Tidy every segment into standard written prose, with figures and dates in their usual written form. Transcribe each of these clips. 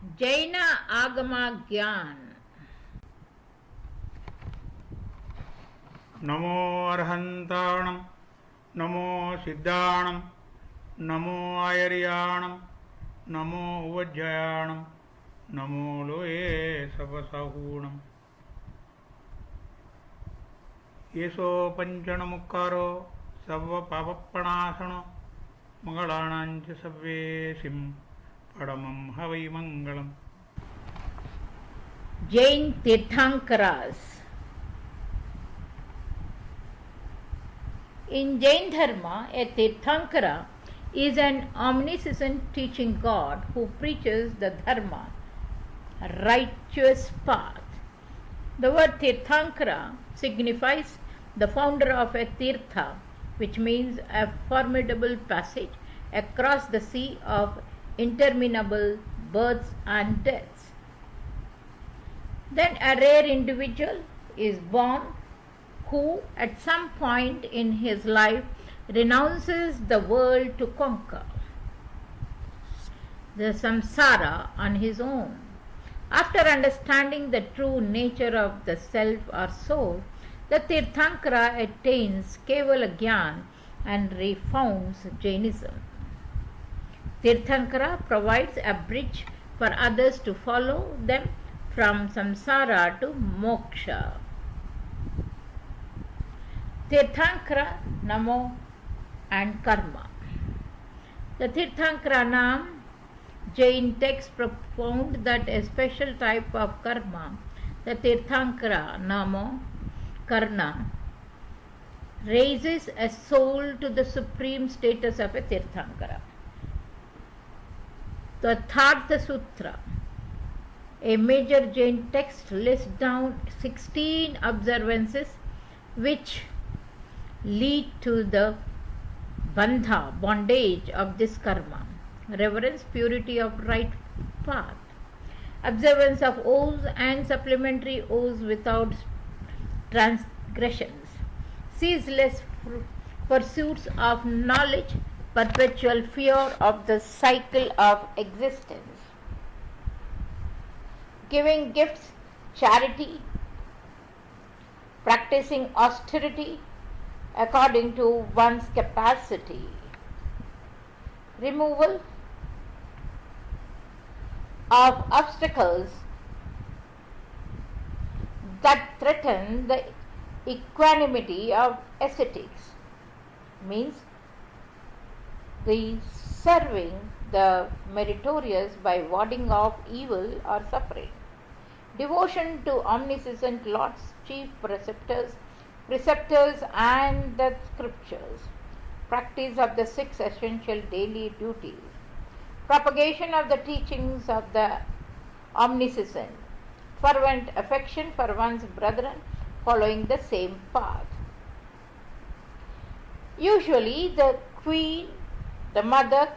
जैन आगम ज्ञान। नमो अर्हन्ताणं नमो सिद्धाणं नमो आयर्याणं नमो उवज्जयाणं नमो लोये सपसहूणम् येसो पञ्चणमुक्कारो सर्वपापप्रणाशनो मङ्गलानाञ्च सव्येसिं परमं हवै मङ्गलम्. Jain Tirthankaras. In Jain Dharma, a Tirthankara is an omniscient teaching God who preaches the Dharma, righteous path. The word Tirthankara signifies the founder of a Tirtha, which means a formidable passage across the sea of interminable births and deaths. Then a rare individual is born who at some point in his life renounces the world to conquer the samsara on his own. After understanding the true nature of the self or soul, the Tirthankara attains Kevala Gyan and refounds Jainism. Tirthankara provides a bridge for others to follow them from samsara to moksha. Tirthankara, Namo and Karma. The Tirthankara Nam Jain text propound that a special type of karma, the Tirthankara Namo Karna, raises a soul to the supreme status of a Tirthankara. The Thartha Sutra, a major Jain text, lists down 16 observances which lead to the bandha, bondage of this karma. Reverence, purity of right path, observance of oaths and supplementary oaths without transgressions, ceaseless pursuits of knowledge, perpetual fear of the cycle of existence, giving gifts, charity, practicing austerity according to one's capacity, removal of obstacles that threaten the equanimity of ascetics, means the serving the meritorious by warding off evil or suffering, devotion to omniscient Lord's chief preceptors and the scriptures, practice of the 6 essential daily duties, propagation of the teachings of the omniscient, fervent affection for one's brethren following the same path. Usually the queen, the mother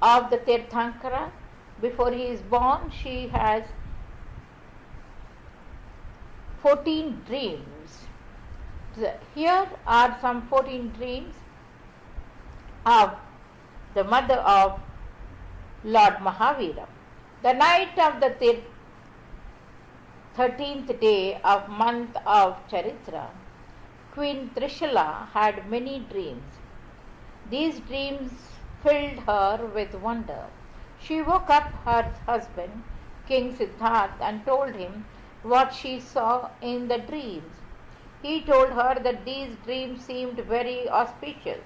of the Tirthankara, before he is born, she has 14 dreams. Here are some 14 dreams of the mother of Lord Mahavira. The night of the 13th day of month of Charitra, Queen Trishula had many dreams. These dreams filled her with wonder. She woke up her husband, King Siddhartha, and told him what she saw in the dreams. He told her that these dreams seemed very auspicious.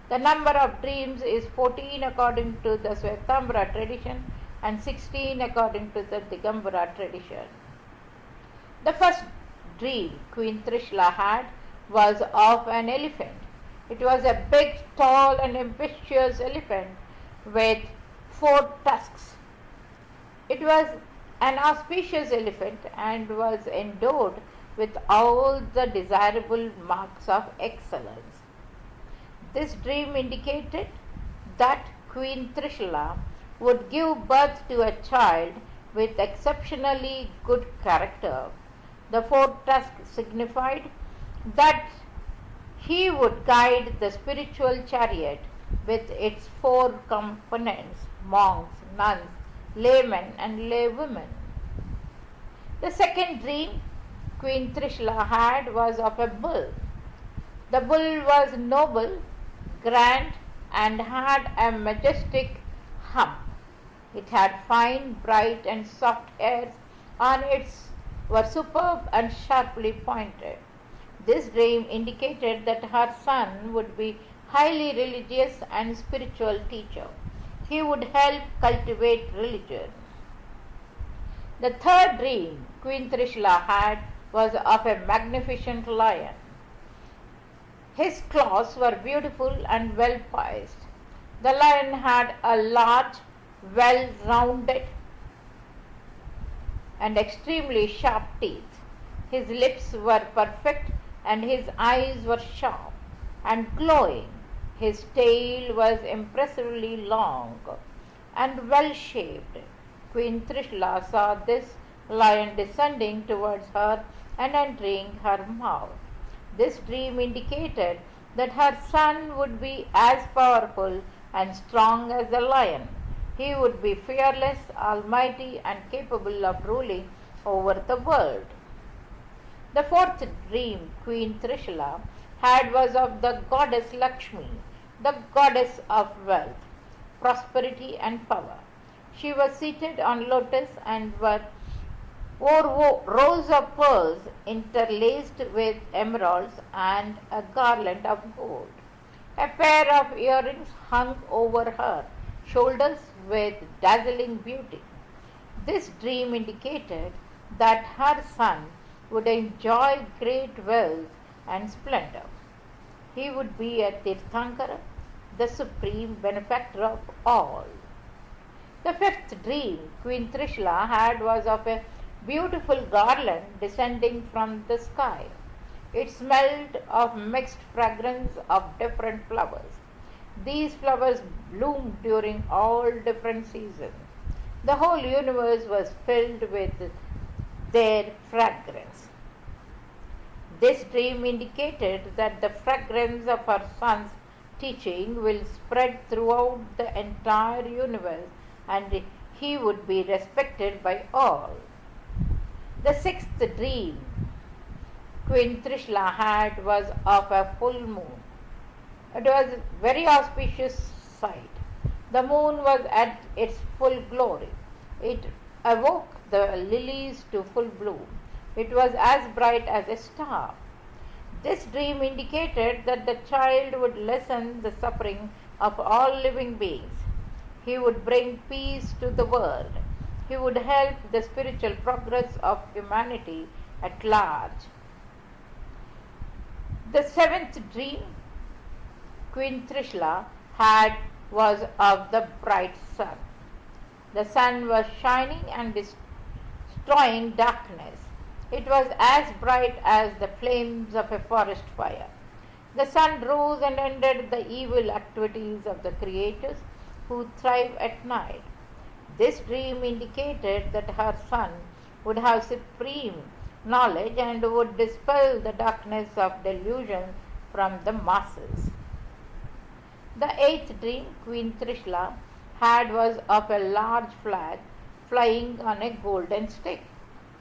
The number of dreams is 14 according to the Svetambara tradition and 16 according to the Digambara tradition. The first dream Queen Trishula had was of an elephant. It was a big, tall and ambitious elephant with 4 tusks. It was an auspicious elephant and was endowed with all the desirable marks of excellence. This dream indicated that Queen Trishula would give birth to a child with exceptionally good character. The 4 tusks signified that he would guide the spiritual chariot with its 4 components, monks, nuns, laymen and laywomen. The second dream Queen Trishula had was of a bull. The bull was noble, grand, and had a majestic hump. It had fine, bright, and soft hairs on its were superb and sharply pointed. This dream indicated that her son would be highly religious and spiritual teacher. He would help cultivate religion. The third dream Queen Trishula had was of a magnificent lion. His claws were beautiful and well poised. The lion had a large, well rounded, and extremely sharp teeth. His lips were perfect and his eyes were sharp and glowing. His tail was impressively long and well shaped. Queen Trishula saw this lion descending towards her and entering her mouth. This dream indicated that her son would be as powerful and strong as the lion. He would be fearless, almighty, and capable of ruling over the world. The fourth dream Queen Trishula had was of the goddess Lakshmi, the goddess of wealth, prosperity, and power. She was seated on lotus and wore rows of pearls interlaced with emeralds and a garland of gold. A pair of earrings hung over her shoulders with dazzling beauty. This dream indicated that her son would enjoy great wealth and splendor. He would be a Tirthankara, the supreme benefactor of all. The fifth dream Queen Trishula had was of a beautiful garland descending from the sky. It smelled of mixed fragrance of different flowers. These flowers bloomed during all different seasons. The whole universe was filled with their fragrance. This dream indicated that the fragrance of her son's teaching will spread throughout the entire universe and he would be respected by all. The sixth dream Queen Trishula had was of a full moon. It was a very auspicious sight. The moon was at its full glory. It awoke the lilies to full bloom. It was as bright as a star. This dream indicated that the child would lessen the suffering of all living beings. He would bring peace to the world. He would help the spiritual progress of humanity at large. The seventh dream Queen Trishula had was of the bright sun. The sun was shining and destroying darkness. It was as bright as the flames of a forest fire. The sun rose and ended the evil activities of the creatures who thrive at night. This dream indicated that her son would have supreme knowledge and would dispel the darkness of delusion from the masses. The eighth dream Queen Trishula had was of a large flag flying on a golden stick.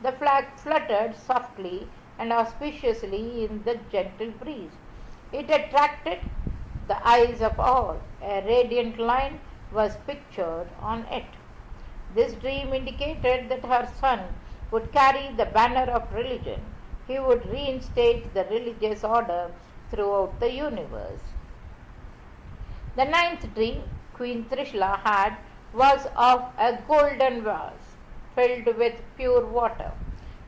The flag fluttered softly and auspiciously in the gentle breeze. It attracted the eyes of all. A radiant line was pictured on it. This dream indicated that her son would carry the banner of religion. He would reinstate the religious order throughout the universe. The ninth dream Queen Trishula had was of a golden vase filled with pure water.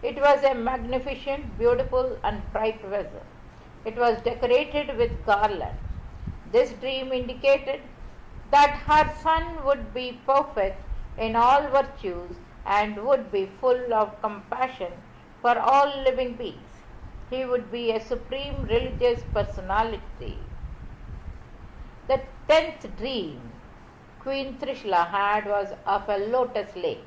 It was a magnificent, beautiful, and bright vessel. It was decorated with garlands. This dream indicated that her son would be perfect in all virtues and would be full of compassion for all living beings. He would be a supreme religious personality. The 10th dream Queen Trishula had was of a lotus lake.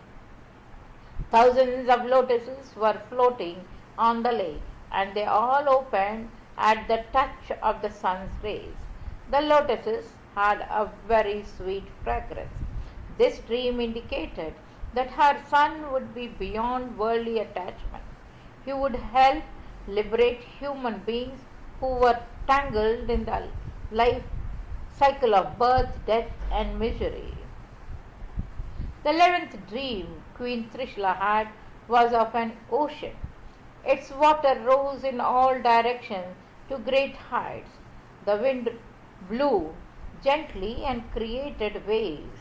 Thousands of lotuses were floating on the lake, and they all opened at the touch of the sun's rays. The lotuses had a very sweet fragrance. This dream indicated that her son would be beyond worldly attachment. He would help liberate human beings who were tangled in the life cycle of birth, death, and misery. The 11th dream Queen Trishula had was of an ocean. Its water rose in all directions to great heights. The wind blew gently and created waves.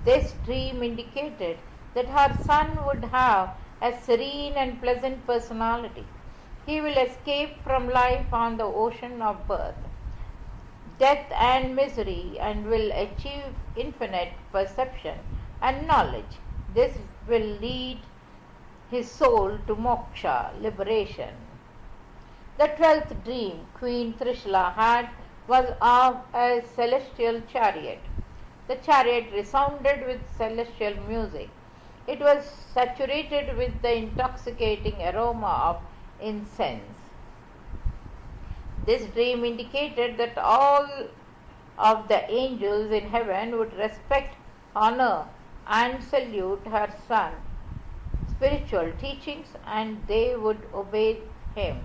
This dream indicated that her son would have a serene and pleasant personality. He will escape from life on the ocean of birth, death, and misery and will achieve infinite perception and knowledge. This will lead his soul to moksha, liberation. The 12th dream Queen Trishula had was of a celestial chariot. The chariot resounded with celestial music. It was saturated with the intoxicating aroma of incense. This dream indicated that all of the angels in heaven would respect, honor, and salute her son's spiritual teachings, and they would obey him.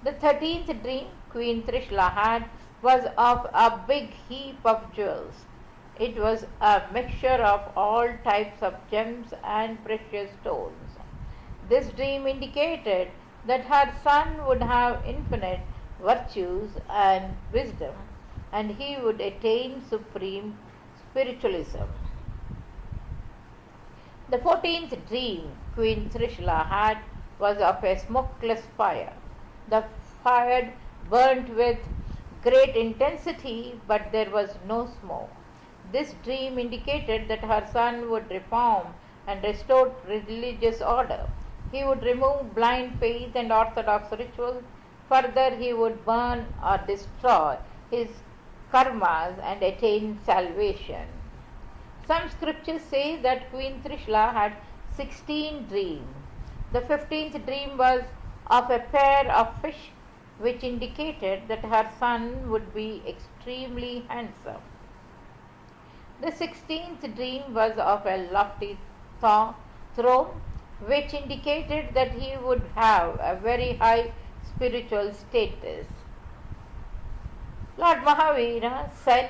The 13th dream Queen Trishula had was of a big heap of jewels. It was a mixture of all types of gems and precious stones. This dream indicated that her son would have infinite virtues and wisdom, and he would attain supreme spiritualism. The 14th dream Queen Trishula had was of a smokeless fire. The fire burnt with great intensity, but there was no smoke. This dream indicated that her son would reform and restore religious order. He would remove blind faith and orthodox rituals. Further, he would burn or destroy his karmas and attain salvation. Some scriptures say that Queen Trishula had 16 dreams. The 15th dream was of a pair of fish, which indicated that her son would be extremely handsome. The 16th dream was of a lofty throne, which indicated that he would have a very high spiritual status. Lord Mahavira said,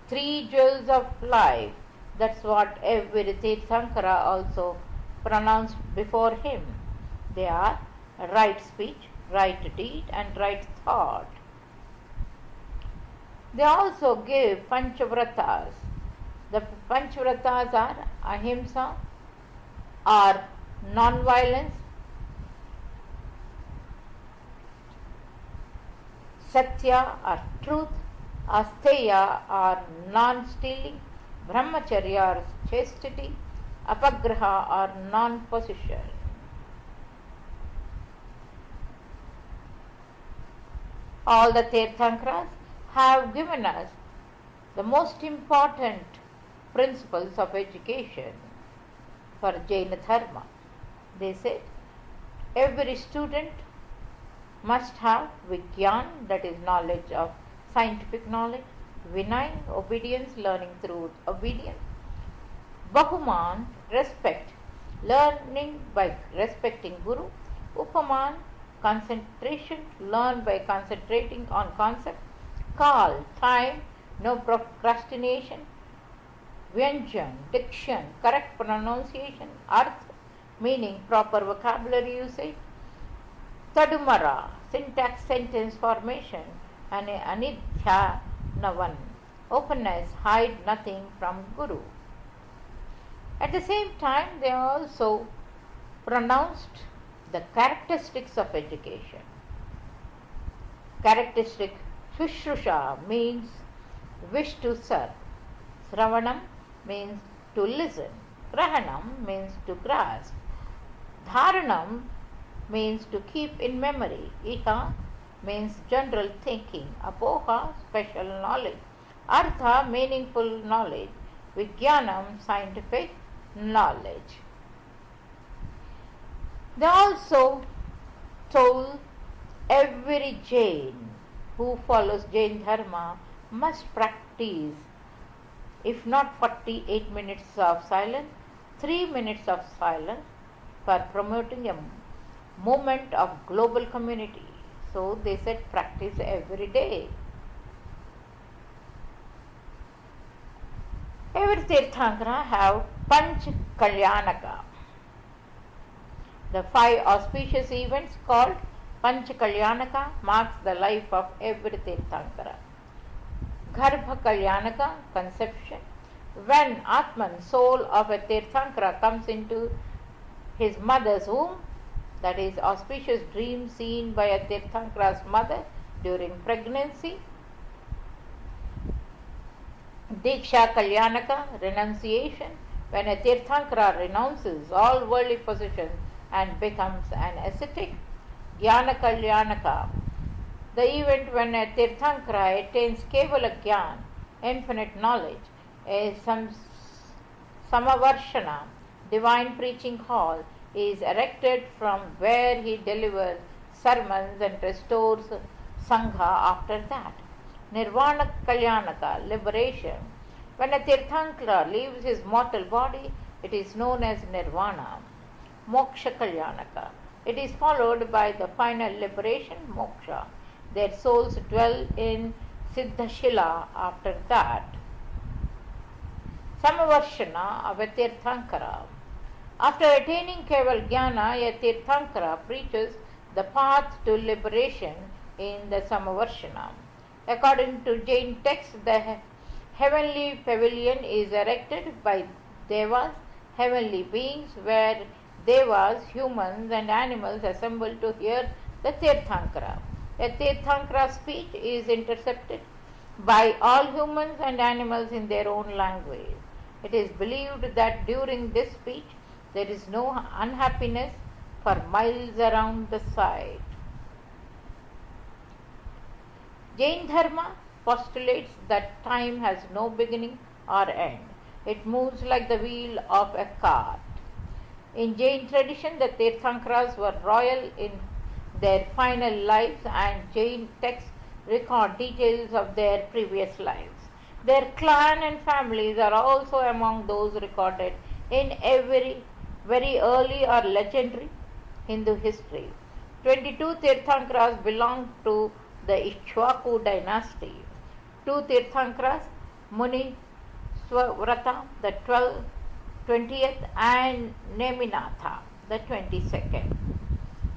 3 jewels of life. That's what every Tirthankara also pronounced before him. They are right speech, right deed, and right thought. They also give Panchavratas. The Panchavratas are Ahimsa, or non-violence, Satya or truth, Asteya or non-stealing, Brahmacharya or chastity, Apagraha or non-possession. All the Tirthankaras have given us the most important principles of education for Jaina Dharma. They said every student must have Vigyan, that is knowledge of scientific knowledge, Vinay, obedience, learning through obedience, Bahuman, respect, learning by respecting Guru, Upaman, concentration, learn by concentrating on concept, Kal, time, no procrastination, Vyanjan, diction, correct pronunciation, Arth, meaning proper vocabulary usage, Tadumara, syntax, sentence formation, and Anidhya Navan, openness, hide nothing from Guru. At the same time, they also pronounced the characteristics of education. Characteristic Shushrusha means wish to serve. Sravanam means to listen. Grahanam means to grasp. Dharanam means to keep in memory. Iha means general thinking. Apoha, special knowledge. Artha, meaningful knowledge. Vijnanam, scientific knowledge. They also told every Jain who follows Jain Dharma must practice, if not 48 minutes of silence, 3 minutes of silence for promoting a movement of global community. So they said practice every day. Every Tirthankara have Panch Kalyanaka. The 5 auspicious events called Panch Kalyanaka marks the life of every Tirthankara. Garbha Kalyanaka, conception. When Atman, soul of a Tirthankara, comes into his mother's womb, that is auspicious dream seen by a Tirthankara's mother during pregnancy. Diksha Kalyanaka, renunciation, when a Tirthankara renounces all worldly possessions and becomes an ascetic. Jnana Kalyanaka, the event when a Tirthankara attains Kevala Gyan, infinite knowledge. A Samavarshana, divine preaching hall, is erected from where he delivers sermons and restores Sangha after that. Nirvana Kalyanaka, liberation. When a Tirthankara leaves his mortal body, it is known as Nirvana. Moksha Kalyanaka. It is followed by the final liberation, Moksha. Their souls dwell in Siddhashila after that. Samavarshana of a Tirthankara. After attaining Keval Jnana, a Tirthankara preaches the path to liberation in the Samavarshana. According to Jain texts, the heavenly pavilion is erected by Devas, heavenly beings, where Devas, humans and animals assemble to hear the Tirthankara. A Tirthankara's speech is intercepted by all humans and animals in their own language. It is believed that during this speech there is no unhappiness for miles around the site. Jain Dharma postulates that time has no beginning or end. It moves like the wheel of a cart. In Jain tradition, the Tirthankaras were royal in their final lives, and Jain texts record details of their previous lives. Their clan and families are also among those recorded in every very early or legendary Hindu history. 22 Tirthankaras belong to the Ikshvaku dynasty. 2 Tirthankaras, Muni Swavrata, the 20th, and Neminatha, the 22nd,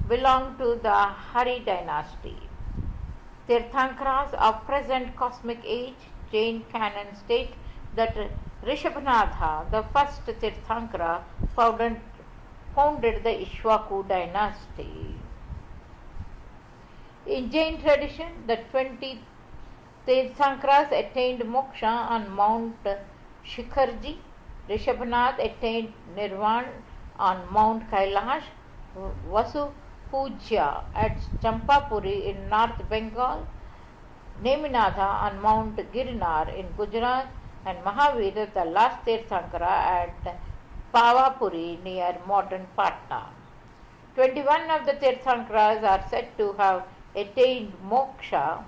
belong to the Hari dynasty. Tirthankaras of present cosmic age, Jain canon state that Rishabhanatha, the first Tirthankara, founded the Ikshvaku dynasty. In Jain tradition, the 20 Tirthankaras attained moksha on Mount Shikharji. Rishabhanath attained Nirvana on Mount Kailash. Vasu Pujya at Champapuri in North Bengal. Neminatha on Mount Girinar in Gujarat, and Mahavira, the last Tirthankara, at Pavapuri near modern Patna. 21 of the Tirthankaras are said to have attained moksha.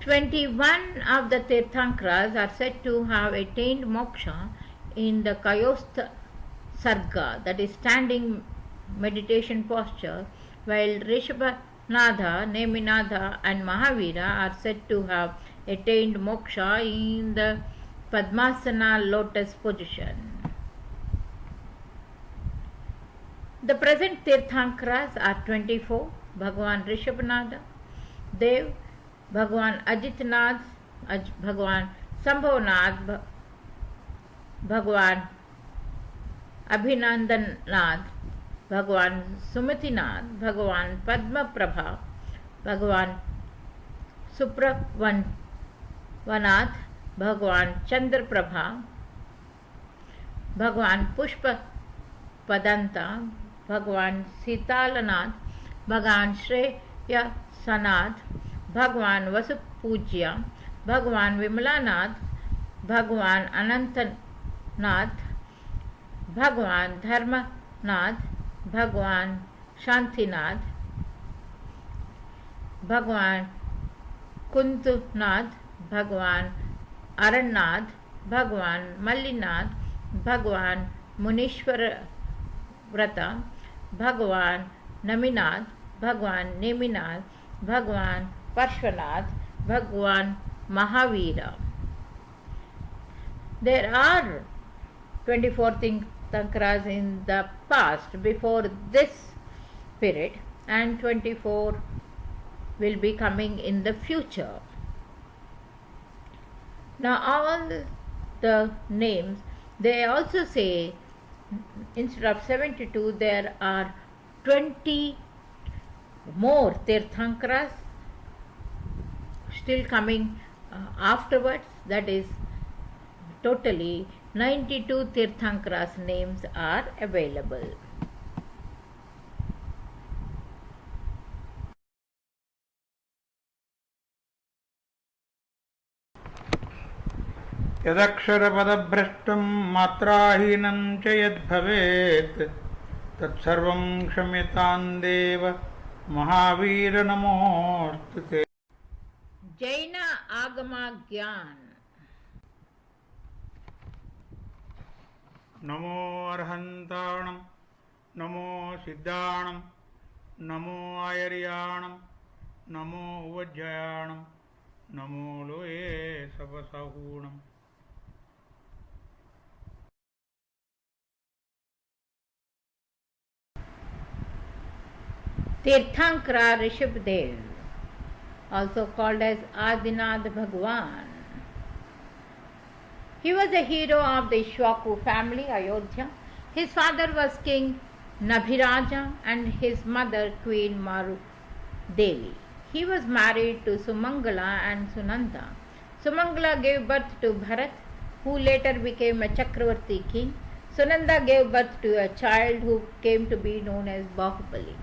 Of the Tirthankaras are said to have attained moksha in the Kayostha Sarga, that is standing meditation posture, while Rishabhanatha, Neminatha and Mahavira are said to have attained moksha in the Padmasana lotus position. The present Tirthankaras are 24: Bhagavan Rishabhanatha, Dev, Bhagavan Ajitnath, Bhagavan Sambhavanath, Bhagavan Abhinandanath, Bhagavan Sumitinath, Bhagavan Padma Prabha, Bhagavan Supravanath, Bhagavan Chandra Prabha, Bhagavan Pushpa Padanta, Bhagavan Sitalanath, Bhagavan Shreya Sanath, Bhagavan Vasupujya, Bhagavan Vimalanath, Bhagavan Anantanath, Bhagavan Dharmanath, Bhagavan Shantinath, Bhagwan Kuntnath, Bhagwan Arannath, Bhagwan Mallinath, Bhagwan Munishwara Vrata, Bhagwan Naminath, Bhagwan Neminath, Bhagwan Parshvanath, Bhagwan Mahavira. There are 24 Tirthankras in the past before this period, and 24 will be coming in the future. Now all the names, they also say instead of 72 there are 20 more Tirthankras still coming afterwards. That is, totally 92 Tirthankras names are available. यदक्षरपदभ्रष्टं मात्राहीनं च यद्भवेत् तत्सर्वं क्षम्यतां देव महावीर नमोऽस्तु ते। जैन आगमा ज्ञान। नमो अर्हन्ताणं, नमो सिद्धाणं, नमो आयर्याणं, नमो उवज्जयाणं, नमो लोये सपसहूणम्। Tirthankara Rishabhdev, also called as Adinath Bhagwan. He was a hero of the Ishwaku family, Ayodhya. His father was King Nabhiraja and his mother Queen Maru Devi. He was married to Sumangala and Sunanda. Sumangala gave birth to Bharat, who later became a Chakravarti king. Sunanda gave birth to a child who came to be known as Bahubali.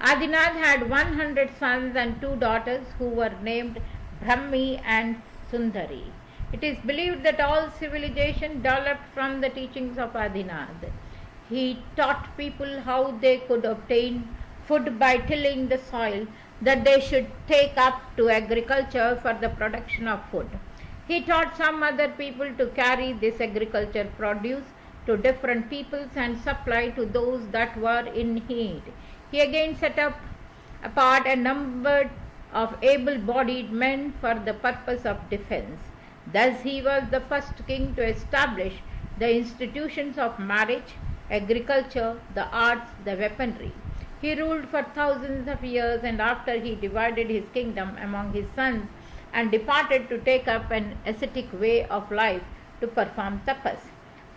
Adinath had 100 sons and 2 daughters who were named Brahmi and Sundari. It is believed that all civilization developed from the teachings of Adinath. He taught people how they could obtain food by tilling the soil that they should take up to agriculture for the production of food. He taught some other people to carry this agriculture produce to different peoples and supply to those that were in need. He again set up apart a number of able-bodied men for the purpose of defense. Thus he was the first king to establish the institutions of marriage, agriculture, the arts, the weaponry. He ruled for thousands of years, and after he divided his kingdom among his sons and departed to take up an ascetic way of life to perform tapas.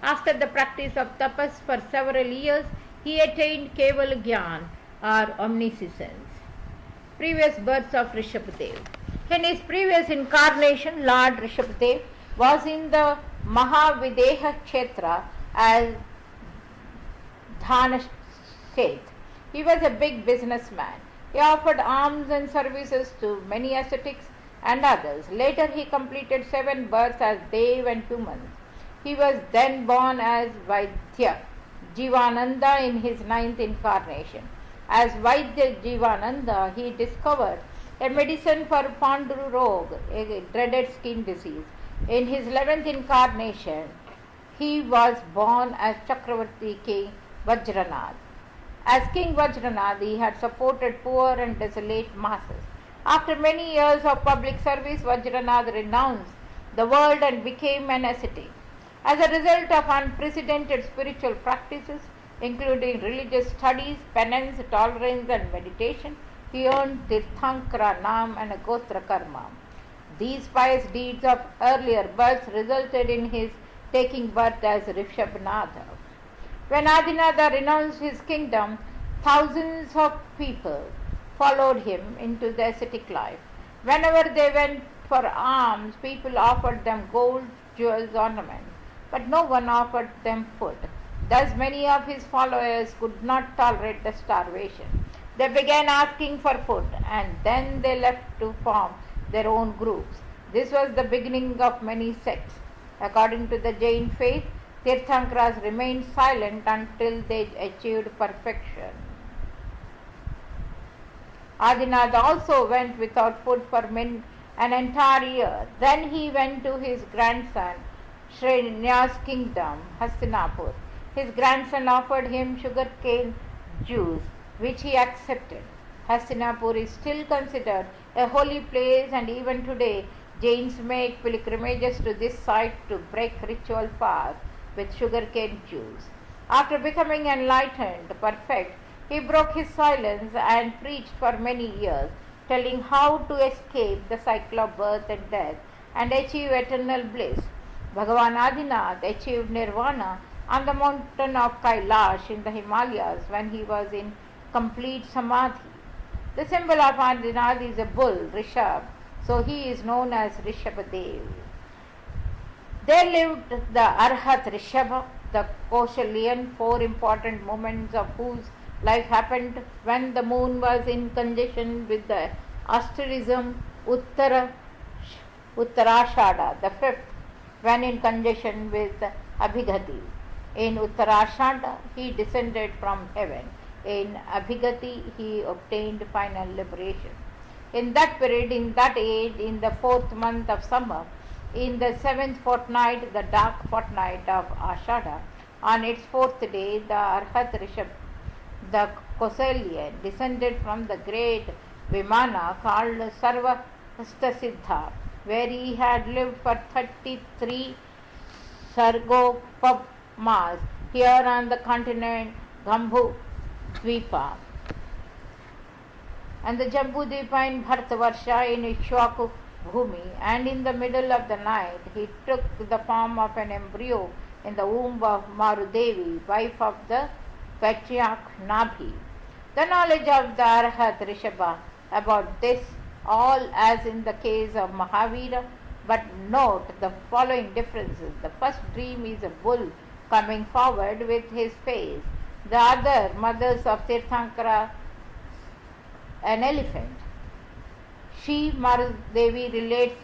After the practice of tapas for several years, he attained Keval Gyan, or omniscience. Previous births of Rishabhdev. In his previous incarnation, Lord Rishabhdev was in the Mahavideha Kshetra as Dhanasheth. He was a big businessman. He offered alms and services to many ascetics and others. Later he completed 7 births as Dev and humans. He was then born as Vaidya Jivananda in his 9th incarnation. As Vaidya Jivananda, he discovered a medicine for Panduru Rog, a dreaded skin disease. In his 11th incarnation, he was born as Chakravarti king Vajranath. As King Vajranath, he had supported poor and desolate masses. After many years of public service, Vajranath renounced the world and became an ascetic. As a result of unprecedented spiritual practices, including religious studies, penance, tolerance and meditation, he earned Tirthankara Nam and a Gotra Karma. These pious deeds of earlier births resulted in his taking birth as Rishabhnatha. When Adinatha renounced his kingdom, thousands of people followed him into the ascetic life. Whenever they went for alms, people offered them gold, jewels, ornaments, but no one offered them food. Thus many of his followers could not tolerate the starvation. They began asking for food, and then they left to form their own groups. This was the beginning of many sects. According to the Jain faith, Tirthankaras remained silent until they achieved perfection. Adinath also went without food for an entire year. Then he went to his grandson Shrenya's kingdom, Hastinapur. His grandson offered him sugarcane juice, which he accepted. Hastinapur is still considered a holy place, and even today Jains make pilgrimages to this site to break ritual fast with sugarcane juice. After becoming enlightened, perfect, he broke his silence and preached for many years, telling how to escape the cycle of birth and death and achieve eternal bliss. Bhagavan Adinath achieved nirvana on the mountain of Kailash in the Himalayas when he was in complete samadhi. The symbol of Adinath is a bull, Rishabh, so he is known as Rishabhadev. There lived the Arhat Rishabha, the Kausalyan, 4 important moments of whose life happened when the moon was in conjunction with the asterism Uttarashada, the 5th, when in conjunction with Abhigati. In Uttarashada, he descended from heaven. In Abhigati, he obtained final liberation. In that period, in that age, in the 4th month of summer, in the 7th fortnight, the dark fortnight of Ashada, on its 4th day, the Arhat Rishabh, the Kausalyan, descended from the great Vimana called Sarvastasiddha, where he had lived for 33 Sargopamas here on the continent Gambhu Dvipa and the Jambu Dvipa in Bharatavarsha in Ishwaku Bhumi, and in the middle of the night he took the form of an embryo in the womb of Marudevi, wife of the patriarch Nabhi. The knowledge of the Arhat Rishabha about this all as in the case of Mahavira, but note the following differences. The first dream is a bull coming forward with his face. The other, mothers of Tirthankara, an elephant. She, Marudevi, relates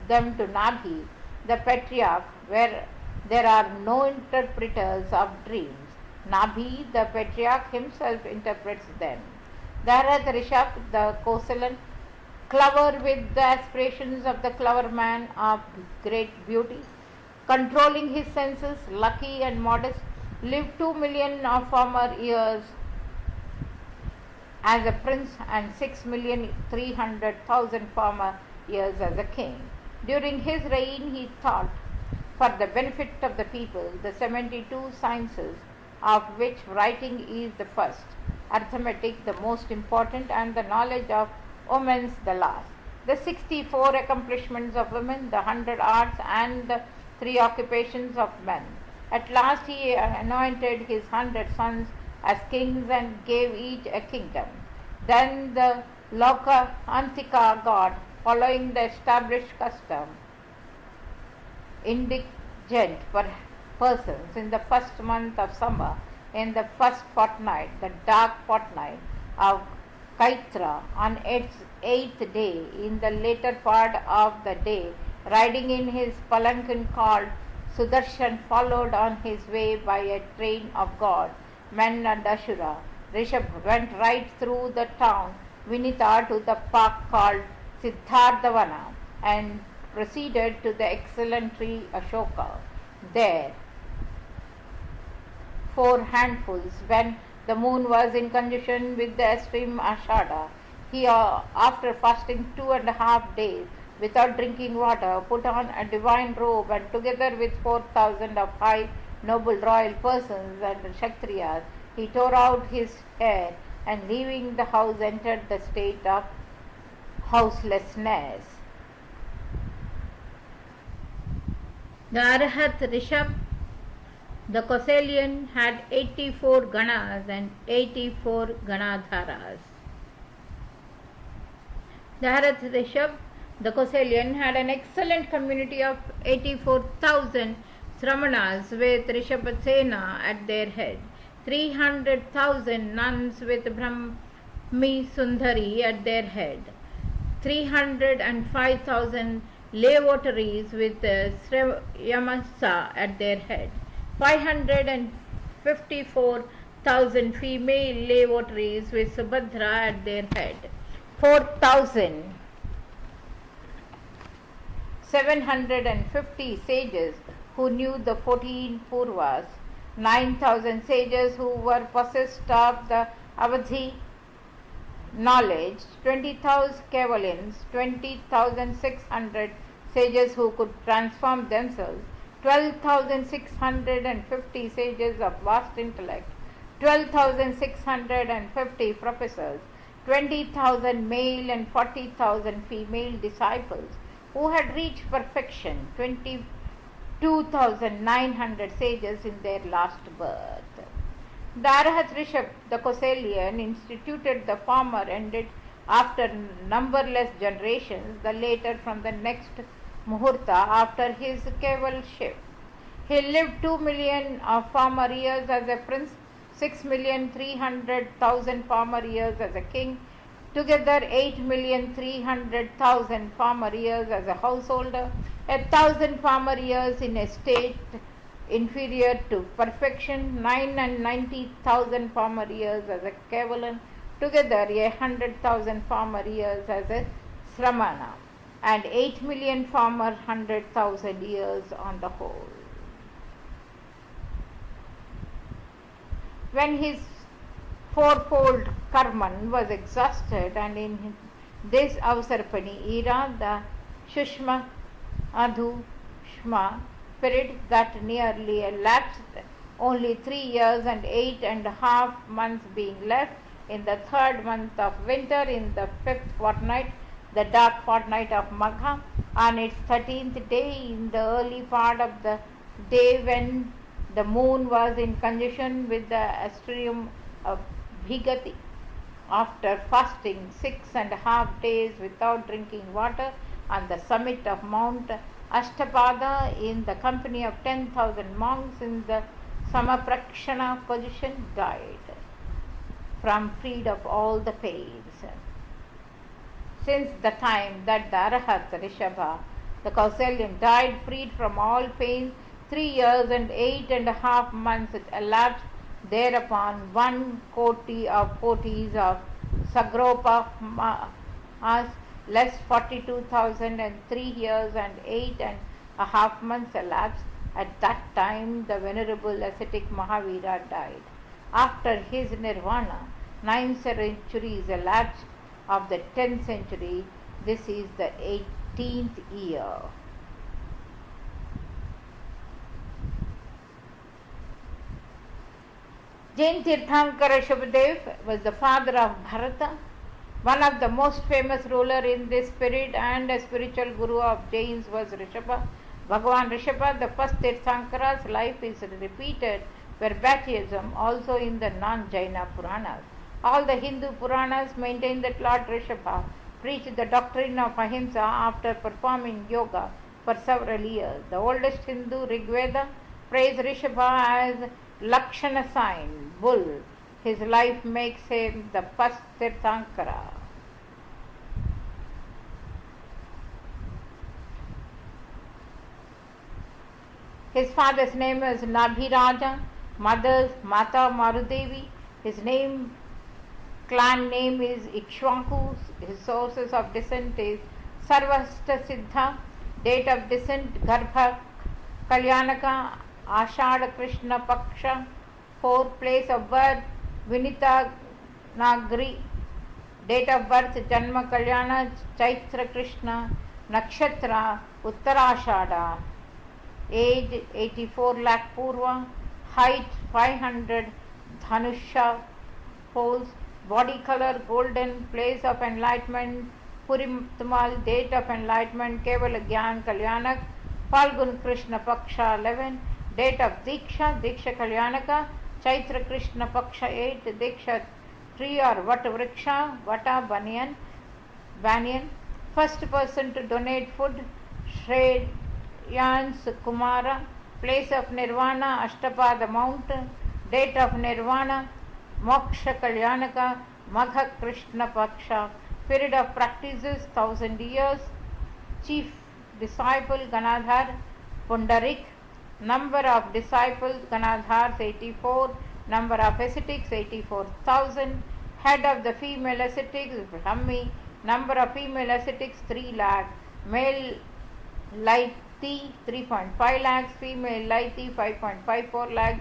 them to Nabhi, the patriarch, where there are no interpreters of dreams. Nabhi, the patriarch, himself interprets them. The Arhat Rishabh, the Kausalan, clever with the aspirations of the clever man of great beauty, controlling his senses, lucky and modest, lived 2 million of former years as a prince and 6,300,000 former years as a king. During his reign, he taught, for the benefit of the people, the 72 sciences, of which writing is the first, arithmetic the most important, and the knowledge of women's the last, the 64 accomplishments of women, the 100 arts, and the 3 occupations of men. At last he anointed his 100 sons as kings and gave each a kingdom. Then the Loka Antika god, following the established custom, indigent persons in the first month of summer, in the first fortnight, the dark fortnight of Kaitra, on its 8th day, in the later part of the day, riding in his palanquin called Sudarshan, followed on his way by a train of gods, men and Ashura, Rishabh went right through the town Vinita to the park called Siddhardhavana and proceeded to the excellent tree Ashoka. There, 4 handfuls, when the moon was in conjunction with the extreme Ashada, he, after fasting 2.5 days without drinking water, put on a divine robe, and together with 4,000 of high noble royal persons and Kshatriyas, he tore out his hair and, leaving the house, entered the state of houselessness. The Arhat Rishabh, the Kausalyan, had 84 Ganas and 84 Ganadharas. The Arhat Rishabh, the Kausalyan, had an excellent community of 84,000 Sramanas with Rishabhasena at their head, 300,000 nuns with Brahmi Sundari at their head, 305,000 lay votaries with Sriyamasa at their head, 554,000 female lay votaries with Subhadra at their head, 4,750 sages who knew the 14 Purvas, 9,000 sages who were possessed of the Avadhi knowledge, 20,000 Kavalins, 20,600 sages who could transform themselves, 12,650 sages of vast intellect, 12,650 professors, 20,000 male and 40,000 female disciples who had reached perfection, 22,900 sages in their last birth. The Arahat Rishabh, the Kausalian, instituted the former, ended after numberless generations, the later from the next Muhurta after his Kevalship. He lived 2 million of former years as a prince, 6,300,000 former years as a king, together 8,300,000 former years as a householder, 1,000 former years in a state inferior to perfection, 990,000 former years as a Kevalan, together 100,000 former years as a Sramana, and 8 million former 100,000 years on the whole. When his fourfold Karman was exhausted, and in this Avsarpani era, the Shushma Adhu Shma period that nearly elapsed, only 3 years and 8.5 months being left in the third month of winter, in the fifth fortnight, the dark fortnight of Magha, on its 13th day, in the early part of the day when the moon was in conjunction with the asterism of Bhigati, after fasting 6.5 days without drinking water on the summit of Mount Ashtapada, in the company of 10,000 monks in the Samaprakshana position, died from freed of all the pains. Since the time that the Arahat Rishabha, the Kausalian, died freed from all pains, 3 years and 8.5 months elapsed. Thereupon 1 koti of kotis of Sagropa Mas, less 42,003 years and 8.5 months elapsed. At that time the venerable ascetic Mahavira died. After his nirvana, 9 centuries elapsed of the 10th century. This is the 18th year. Jain Tirthankara Shubhadev was the father of Bharata, one of the most famous ruler in this period, and a spiritual guru of Jains was Rishabha. Bhagavan Rishabha, the first Tirthankara's life is repeated verbatim also in the non-Jaina Puranas. All the Hindu Puranas maintain that Lord Rishabha preached the doctrine of Ahimsa after performing yoga for several years. The oldest Hindu Rigveda praised Rishabha as Lakshana sign, bull. His life makes him the first Tirthankara. His father's name is Nabhiraja, mother's Mata Marudevi. His clan name is Ikshvaku. His sources of descent is Sarvashta Siddha. Date of descent Garbha Kalyanaka, Ashada Krishna Paksha. 4. Place of birth Vinita Nagri. Date of birth Janma Kalyana Chaitra Krishna. Nakshatra Uttarashada. Age 84 lakh Purva. Height 500 Dhanusha poles. Body color golden. Place of enlightenment Purimtamal. Date of enlightenment Kevala Gyan Kalyanak. Falgun Krishna Paksha 11. Date of Diksha Kalyanaka. Chaitra Krishna Paksha 8. Diksha tree or Vata Vriksha, Vata Banyan. First person to donate food Shreyans Kumara. Place of Nirvana Ashtapada Mount. Date of Nirvana Moksha Kalyanaka, Magha Krishna Paksha. Period of practices 1000 years. Chief disciple Ganadhar Pundarik. Number of disciples Ganadhars 84. Number of ascetics 84,000. Head of the female ascetics Brahmi Number of female ascetics 3 lakh, male Laiti 3.5 lakhs, female Laiti 5.54 lakhs,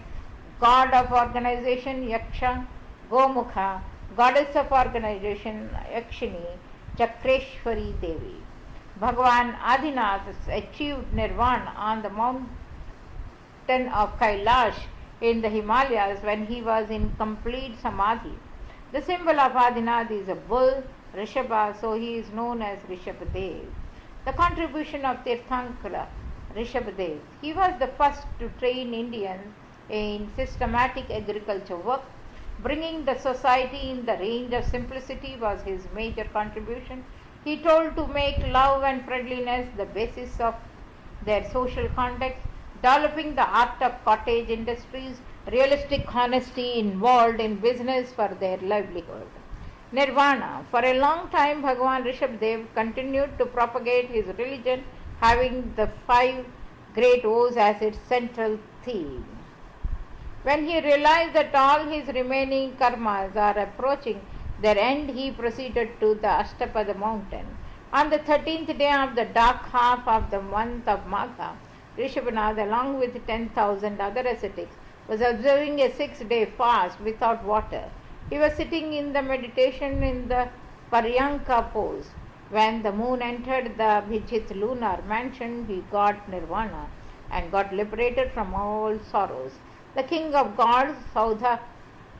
god of organization Yaksha, Gomukha, goddess of organization Yakshini, Chakreshwari Devi. Bhagavan Adinath achieved nirvana on the mountain of Kailash in the Himalayas when he was in complete samadhi. The symbol of Adinath is a bull, Rishabha, so he is known as Rishabhadev. The contribution of Tirthankara Rishabhadev. He was the first to train Indians in systematic agriculture work. Bringing the society in the range of simplicity was his major contribution. He told to make love and friendliness the basis of their social conduct, developing the art of cottage industries, realistic honesty involved in business for their livelihood. Nirvana. For a long time, Bhagavan Rishabhadev continued to propagate his religion, having the 5 great O's as its central theme. When he realized that all his remaining karmas are approaching their end, he proceeded to the Ashtapada mountain. On the 13th day of the dark half of the month of Magha, Rishabhanath, along with 10,000 other ascetics, was observing a 6-day fast without water. He was sitting in the meditation in the Paryanka pose. When the moon entered the Abhijit lunar mansion, he got nirvana and got liberated from all sorrows. The king of gods, Saudha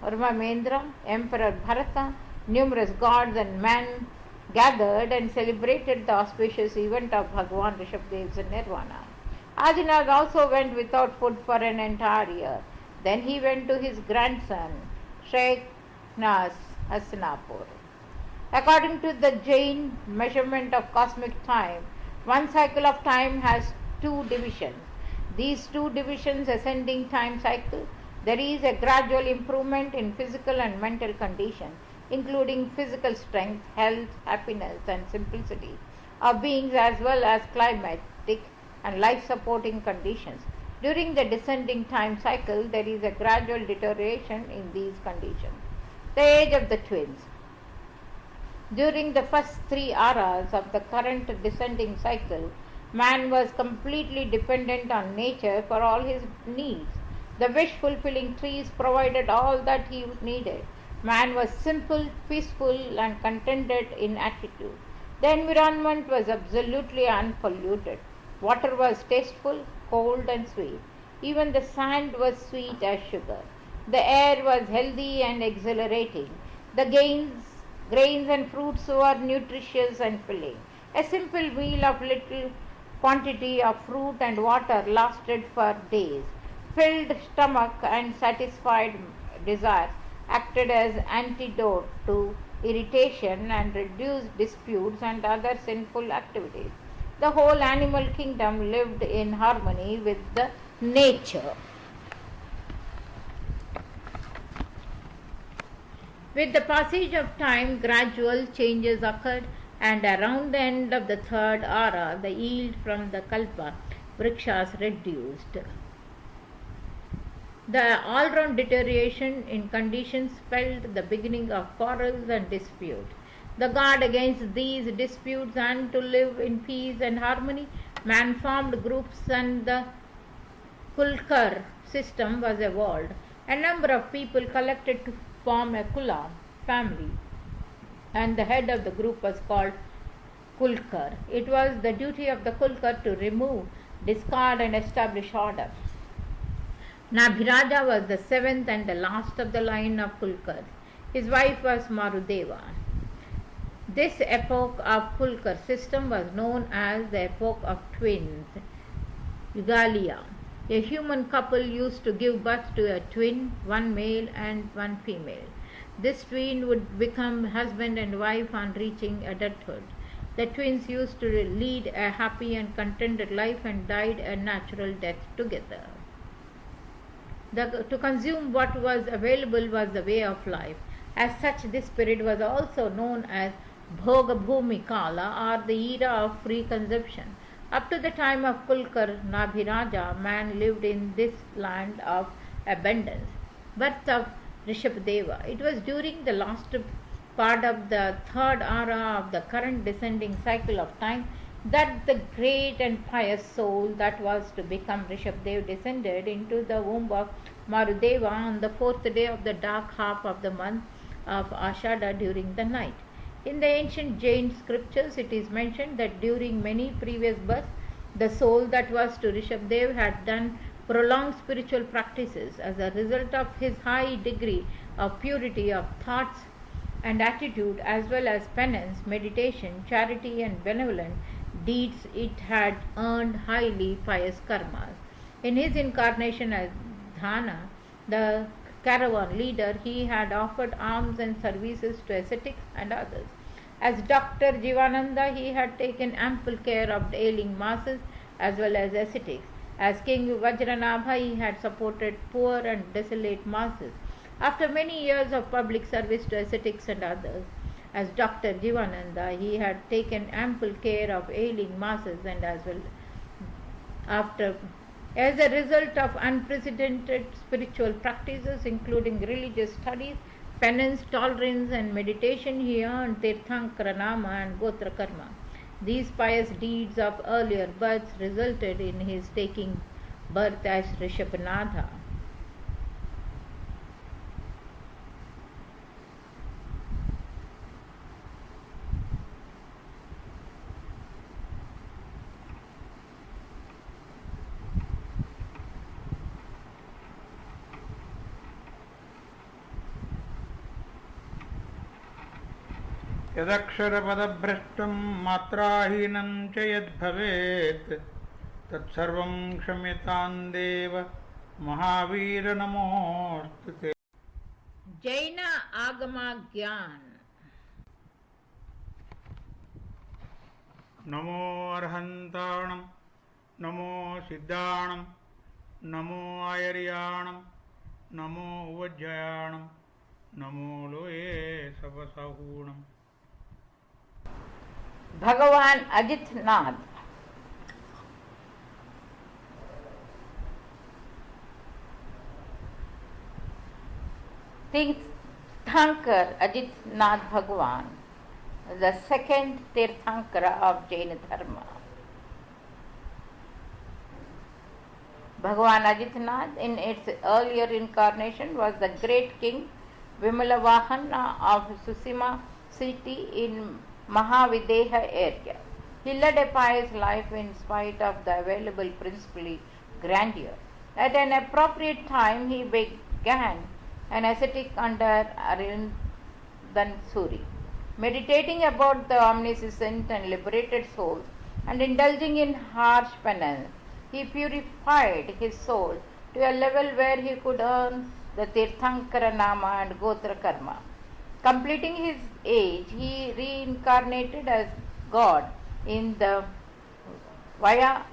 Ramamendra, Emperor Bharata, numerous gods and men gathered and celebrated the auspicious event of Bhagavan Rishabhadev's nirvana. Adinath also went without food for an entire year. Then he went to his grandson, Sheknas Hastinapur. According to the Jain measurement of cosmic time, one cycle of time has 2 divisions. These 2 divisions ascending time cycle, there is a gradual improvement in physical and mental conditions, including physical strength, health, happiness and simplicity of beings, as well as climatic and life supporting conditions. During the descending time cycle, there is a gradual deterioration in these conditions. The age of the twins. During the first 3 eras of the current descending cycle, man was completely dependent on nature for all his needs. The wish-fulfilling trees provided all that he needed. Man was simple, peaceful and contented in attitude. The environment was absolutely unpolluted. Water was tasteful, cold and sweet. Even the sand was sweet as sugar. The air was healthy and exhilarating. The grains and fruits were nutritious and filling. A simple meal of little quantity of fruit and water lasted for days. Filled stomach and satisfied desires acted as antidote to irritation and reduced disputes and other sinful activities. The whole animal kingdom lived in harmony with the nature. With the passage of time, gradual changes occurred, and around the end of the 3rd era, the yield from the kalpa vrikshas reduced. The all-round deterioration in conditions spelled the beginning of quarrels and disputes. The guard against these disputes and to live in peace and harmony, man formed groups and the Kulkar system was evolved. A number of people collected to form a Kula family, and the head of the group was called Kulkar. It was the duty of the Kulkar to remove, discard and establish order. Nabhiraja was the 7th and the last of the line of Kulkar. His wife was Marudeva. This epoch of Kulkar system was known as the epoch of twins, Yugalia. A human couple used to give birth to a twin, one male and one female. This twin would become husband and wife on reaching adulthood. The twins used to lead a happy and contented life and died a natural death together. To consume what was available was the way of life. As such, this period was also known as Bhoga Bhumi Kala, or the era of free consumption. Up to the time of Kulkar Nabhiraja, man lived in this land of abundance. Birth of Rishabhadeva. It was during the last part of the third era of the current descending cycle of time, that the great and pious soul that was to become Rishabdev descended into the womb of Marudeva on the fourth day of the dark half of the month of Ashada during the night. In the ancient Jain scriptures, it is mentioned that during many previous births, the soul that was to Rishabdev had done prolonged spiritual practices. As a result of his high degree of purity of thoughts and attitude, as well as penance, meditation, charity, and benevolent deeds, it had earned highly pious karmas. In his incarnation as Dhana, the caravan leader, he had offered alms and services to ascetics and others. As Dr. Jivananda, he had taken ample care of ailing masses as well as ascetics. As King Vajranabha, he had supported poor and desolate masses. After many years of public service to ascetics and others, as Dr. Jivananda, he had taken ample care of ailing masses and as well as a result of unprecedented spiritual practices, including religious studies, penance, tolerance, and meditation, he earned Tirthankara Nama and Gotra Karma. These pious deeds of earlier births resulted in his taking birth as Rishabhanatha. यदक्षरपदभ्रष्टं मात्राहीनं च यद्भवेत् तत्सर्वं क्षम्यतां देव महावीर नमोऽस्तु ते। Jaina Agama Gyan. NaMo अर्हन्ताणं NaMo सिद्धाणं NaMo आयर्याणं NaMo उवज्जयाणं NaMo लोये सवसहूणम्। Bhagavan Ajitnath. Tirthankar Ajitnath Bhagavan, the second Tirthankara of Jaina Dharma. Bhagavan Ajitnath in its earlier incarnation was the great king Vimalavahana of Susima city in Mahavideha area. He led a pious life in spite of the available princely grandeur. At an appropriate time, he began an ascetic under Arindan Suri, meditating about the omniscient and liberated souls and indulging in harsh penance. He purified his soul to a level where he could earn the Tirthankara Nama and Gotra Karma. Completing his age, he reincarnated as God in the Vaya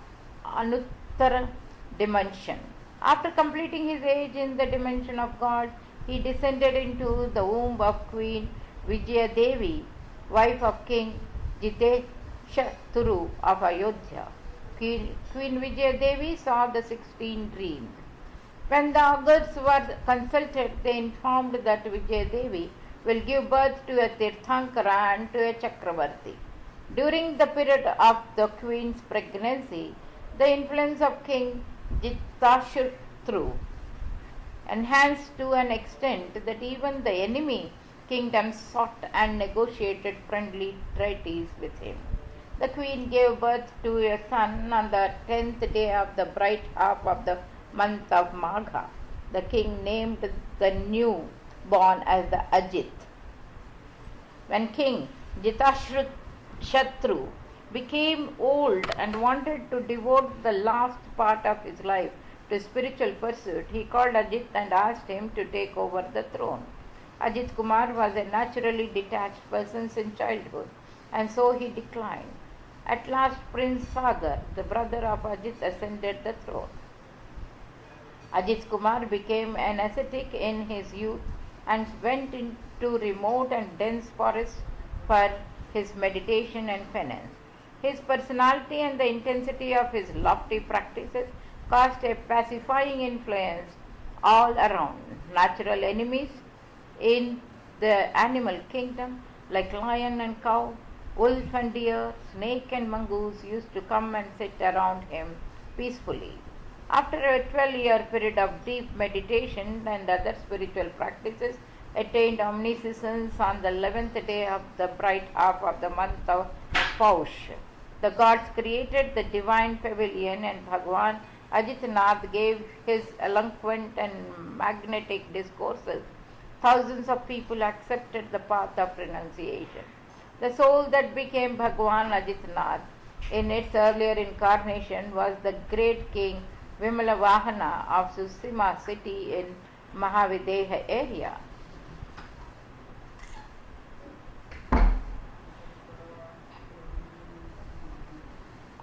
Anuttara dimension. After completing his age in the dimension of God, he descended into the womb of Queen Vijaya Devi, wife of King Jiteshaturu of Ayodhya. Queen Vijaya Devi saw the 16 dreams. When the augurs were consulted, they informed that Vijaya Devi will give birth to a Tirthankara and to a Chakravarti. During the period of the queen's pregnancy, the influence of King Jitashratru enhanced to an extent that even the enemy kingdoms sought and negotiated friendly treaties with him. The queen gave birth to a son on the 10th day of the bright half of the month of Magha. The king named the new born as the Ajit. When King Jitashratru became old and wanted to devote the last part of his life to spiritual pursuit, he called Ajit and asked him to take over the throne. Ajit Kumar was a naturally detached person since childhood, and so he declined. At last, Prince Sagar, the brother of Ajit, ascended the throne. Ajit Kumar became an ascetic in his youth and went into remote and dense forests for his meditation and penance. His personality and the intensity of his lofty practices cast a pacifying influence all around. Natural enemies in the animal kingdom, like lion and cow, wolf and deer, snake and mongoose, used to come and sit around him peacefully. After a 12-year period of deep meditation and other spiritual practices, attained omniscience on the 11th day of the bright half of the month of Paush. The gods created the divine pavilion, and Bhagwan Ajitnath gave his eloquent and magnetic discourses. Thousands of people accepted the path of renunciation. The soul that became Bhagwan Ajitnath in its earlier incarnation was the great king Vimalavahana of Susima city in Mahavideha area.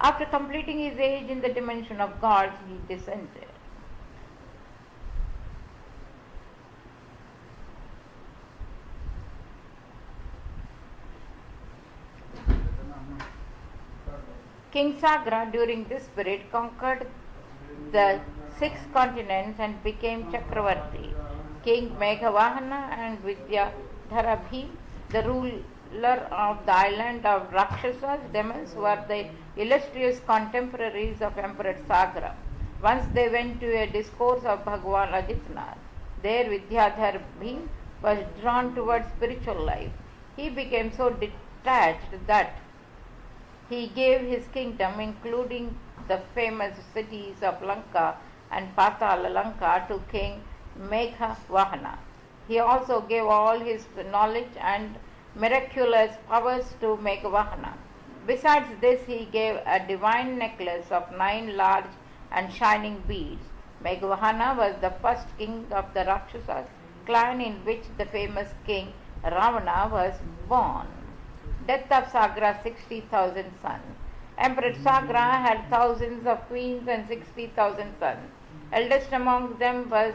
After completing his age in the dimension of gods, he descended. King Sagra during this period conquered the 6 continents and became Chakravarti. King Meghavahana and Vidyadhara Bhim, the ruler of the island of Rakshasas, demons, were the illustrious contemporaries of Emperor Sagra. Once they went to a discourse of Bhagwan Ajitnath. There Vidyadhar Bhim was drawn towards spiritual life. He became so detached that he gave his kingdom, including the famous cities of Lanka and Patala Lanka, to King Meghavahana. He also gave all his knowledge and miraculous powers to Meghavahana. Besides this, he gave a divine necklace of 9 large and shining beads. Meghavahana was the first king of the Rakshasas clan, in which the famous king Ravana was born. Death of Sagra's 60,000 sons. Emperor Sagra had thousands of queens and 60,000 sons. Eldest among them was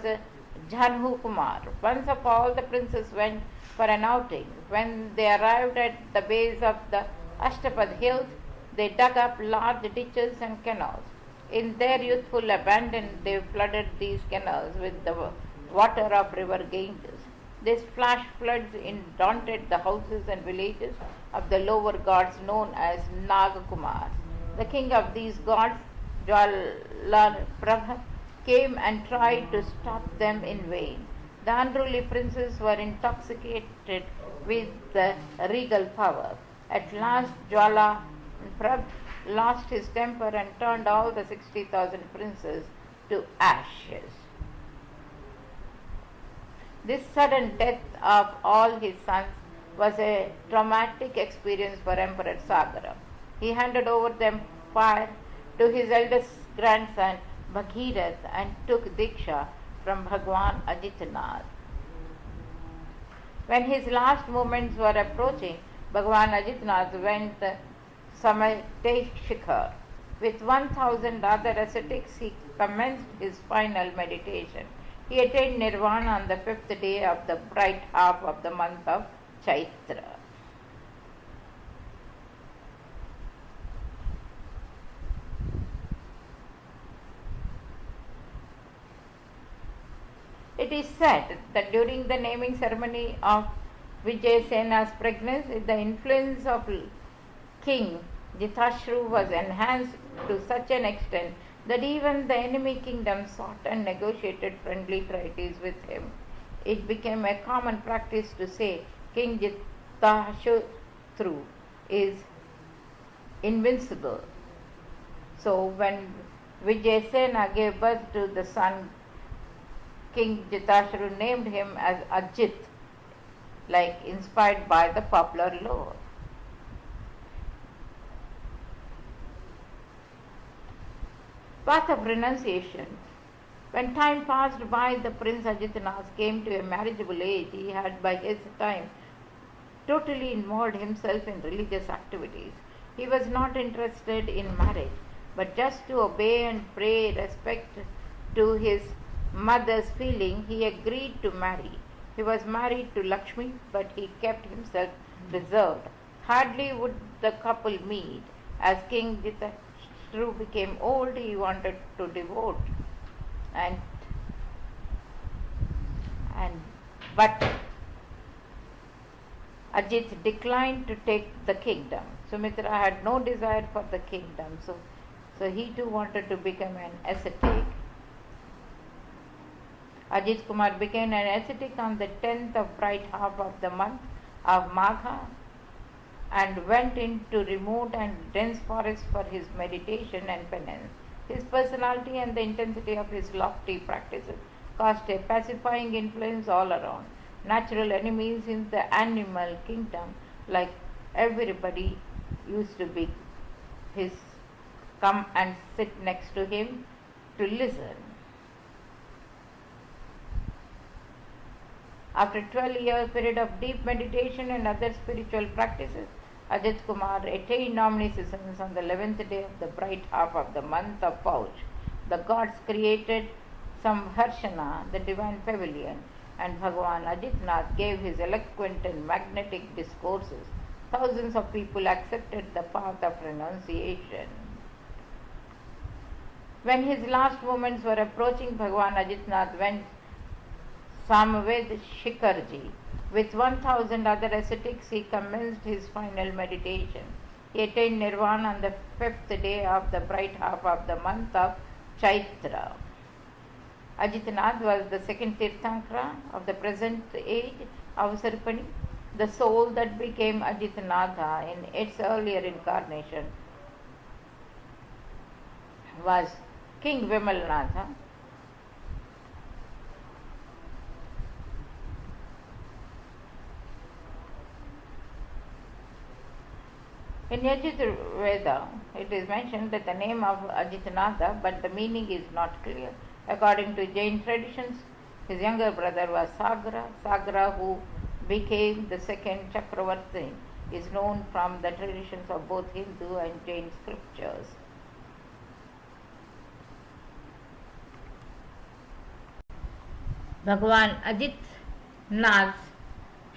Janhu Kumar. Once of all the princes went for an outing. When they arrived at the base of the Ashtapad hills, they dug up large ditches and canals. In their youthful abandon, they flooded these canals with the water of river Ganges. These flash floods daunted the houses and villages of the lower gods known as Nagakumar. The king of these gods, Jwalaprabha, came and tried to stop them in vain. The unruly princes were intoxicated with the regal power. At last, Jwalaprabha lost his temper and turned all the 60,000 princes to ashes. This sudden death of all his sons was a traumatic experience for Emperor Sagra. He handed over the empire to his eldest grandson Bhagirath and took Diksha from Bhagwan Ajitnath. When his last moments were approaching, Bhagwan Ajitnath went the Samadhi Shikhar. With 1,000 other ascetics, he commenced his final meditation. He attained Nirvana on the 5th day of the bright half of the month of Chaitra. It is said that during the naming ceremony of Vijayasena's pregnancy, the influence of King Jitashru was enhanced to such an extent that even the enemy kingdom sought and negotiated friendly treaties with him. It became a common practice to say King Jitashru is invincible. So when Vijayasena gave birth to the son, King Jitashru named him as Ajit, like inspired by the popular lore. Path of renunciation. When time passed by, the Prince Ajitnath came to a marriageable age. He had by his time totally involved himself in religious activities. He was not interested in marriage, but just to obey and pay respect to his mother's feeling, he agreed to marry. He was married to Lakshmi, but he kept himself reserved. Hardly would the couple meet. As King Jitashru became old, he wanted to devote but Ajit declined to take the kingdom. Sumitra had no desire for the kingdom, so he too wanted to become an ascetic. Ajit Kumar became an ascetic on the 10th of bright half of the month of Magha and went into remote and dense forests for his meditation and penance. His personality and the intensity of his lofty practices cast a pacifying influence all around. Natural enemies in the animal kingdom, like everybody, used to be his come and sit next to him to listen. After a 12-year period of deep meditation and other spiritual practices, Ajit Kumar attained omniscience on the 11th day of the bright half of the month of Paush. The gods created Samharshana, the divine pavilion, and Bhagavan Ajitnath gave his eloquent and magnetic discourses. Thousands of people accepted the path of renunciation. When his last moments were approaching, Bhagavan Ajitnath went Samved Shikharji. With 1000 other ascetics, he commenced his final meditation. He attained Nirvana on the 5th day of the bright half of the month of Chaitra. Ajitnath was the second Tirthankara of the present age of Sarpani. The soul that became Ajitnatha in its earlier incarnation was King Vimalnatha. In Yajurveda, it is mentioned that the name of Ajitnatha, but the meaning is not clear. According to Jain traditions, his younger brother was Sagra. Sagra, who became the second Chakravarti, is known from the traditions of both Hindu and Jain scriptures. Bhagavan Ajitnath's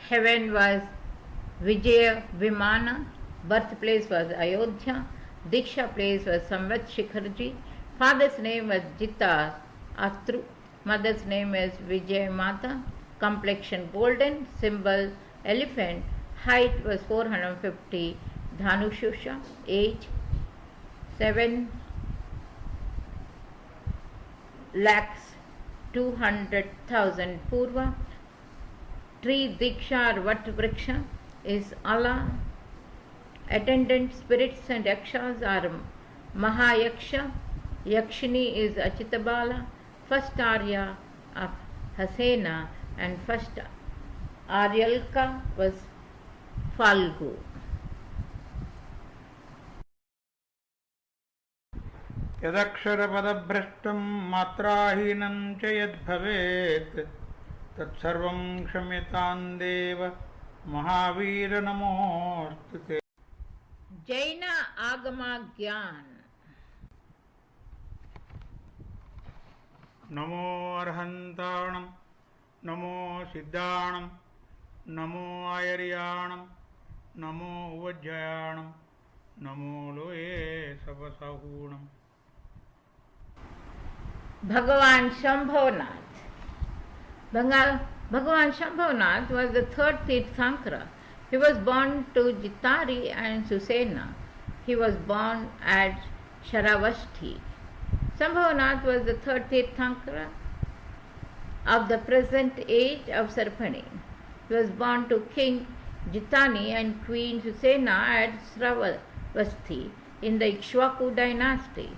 heaven was Vijaya Vimana, birthplace was Ayodhya, Diksha place was Samvat Shikharji, father's name was Jita Atru, mother's name is Vijay Mata, complexion golden, symbol elephant, height was 450 Dhanushusha, age 7,200,000 Purva, tree Diksha or Vat Vriksha is Allah. Attendant spirits and yakshas are Mahayaksha, Yakshini is Achitabala, first Arya of Hasena, and first Aryalka was Falgu. यदक्षरपदभ्रष्टं मात्राहीनं च यद्भवेत् तत्सर्वं क्षम्यतां देव महावीर नमोऽस्तु ते। Jaina Agama Gyan. NaMo अर्हन्ताणं NaMo सिद्धाणं NaMo आयर्याणं NaMo उवज्जयाणं NaMo लोये सपसहूणम्। Bhagavan Shambhavnath. Bhagavan Shambhavnath was the third Tirthankara. He was born to Jitari and Susena. He was born at Sharavashti. Shambhavnath was the third Tirthankara of the present age of Sarpani. He was born to King Jitani and Queen Susena at Sravasti in the Ikshvaku dynasty.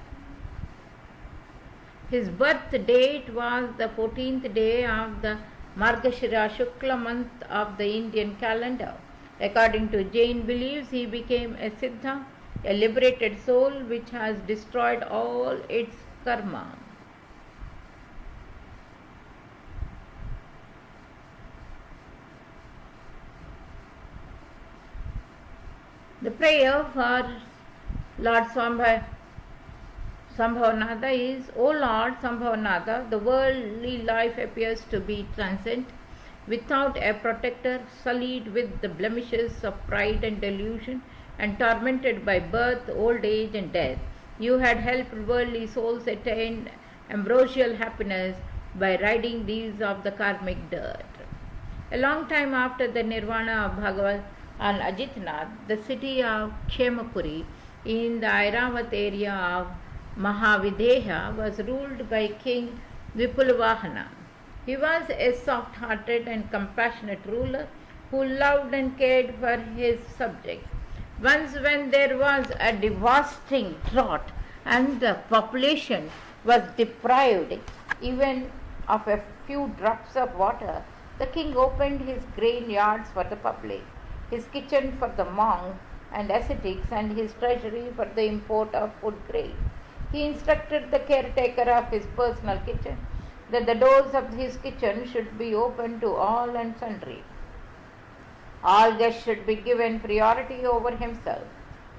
His birth date was the 14th day of the Margashira Shukla month of the Indian calendar. According to Jain beliefs, he became a Siddha, a liberated soul which has destroyed all its karma. The prayer for Lord Shambhavanatha is, O Lord Shambhavanatha, the worldly life appears to be transient, without a protector, sullied with the blemishes of pride and delusion, and tormented by birth, old age, and death. You had helped worldly souls attain ambrosial happiness by riding these of the karmic dirt. A long time after the nirvana of Bhagavat and Ajitnath, the city of Kshemapuri in the Airavat area of Mahavideha was ruled by King Vipulvahana. He was a soft-hearted and compassionate ruler who loved and cared for his subjects. Once when there was a devastating drought and the population was deprived even of a few drops of water, the king opened his grain yards for the public, his kitchen for the monks and ascetics, and his treasury for the import of food grain. He instructed the caretaker of his personal kitchen that the doors of his kitchen should be open to all and sundry. All guests should be given priority over himself.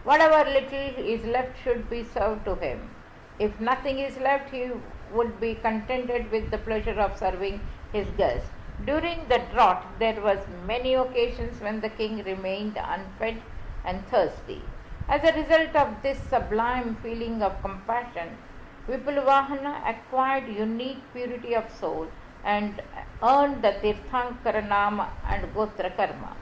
Whatever little is left should be served to him. If nothing is left, he would be contented with the pleasure of serving his guests. During the drought, there was many occasions when the king remained unfed and thirsty. As a result of this sublime feeling of compassion, Vipulvahana acquired unique purity of soul and earned the Tirthankara Nama and Gotra Karma.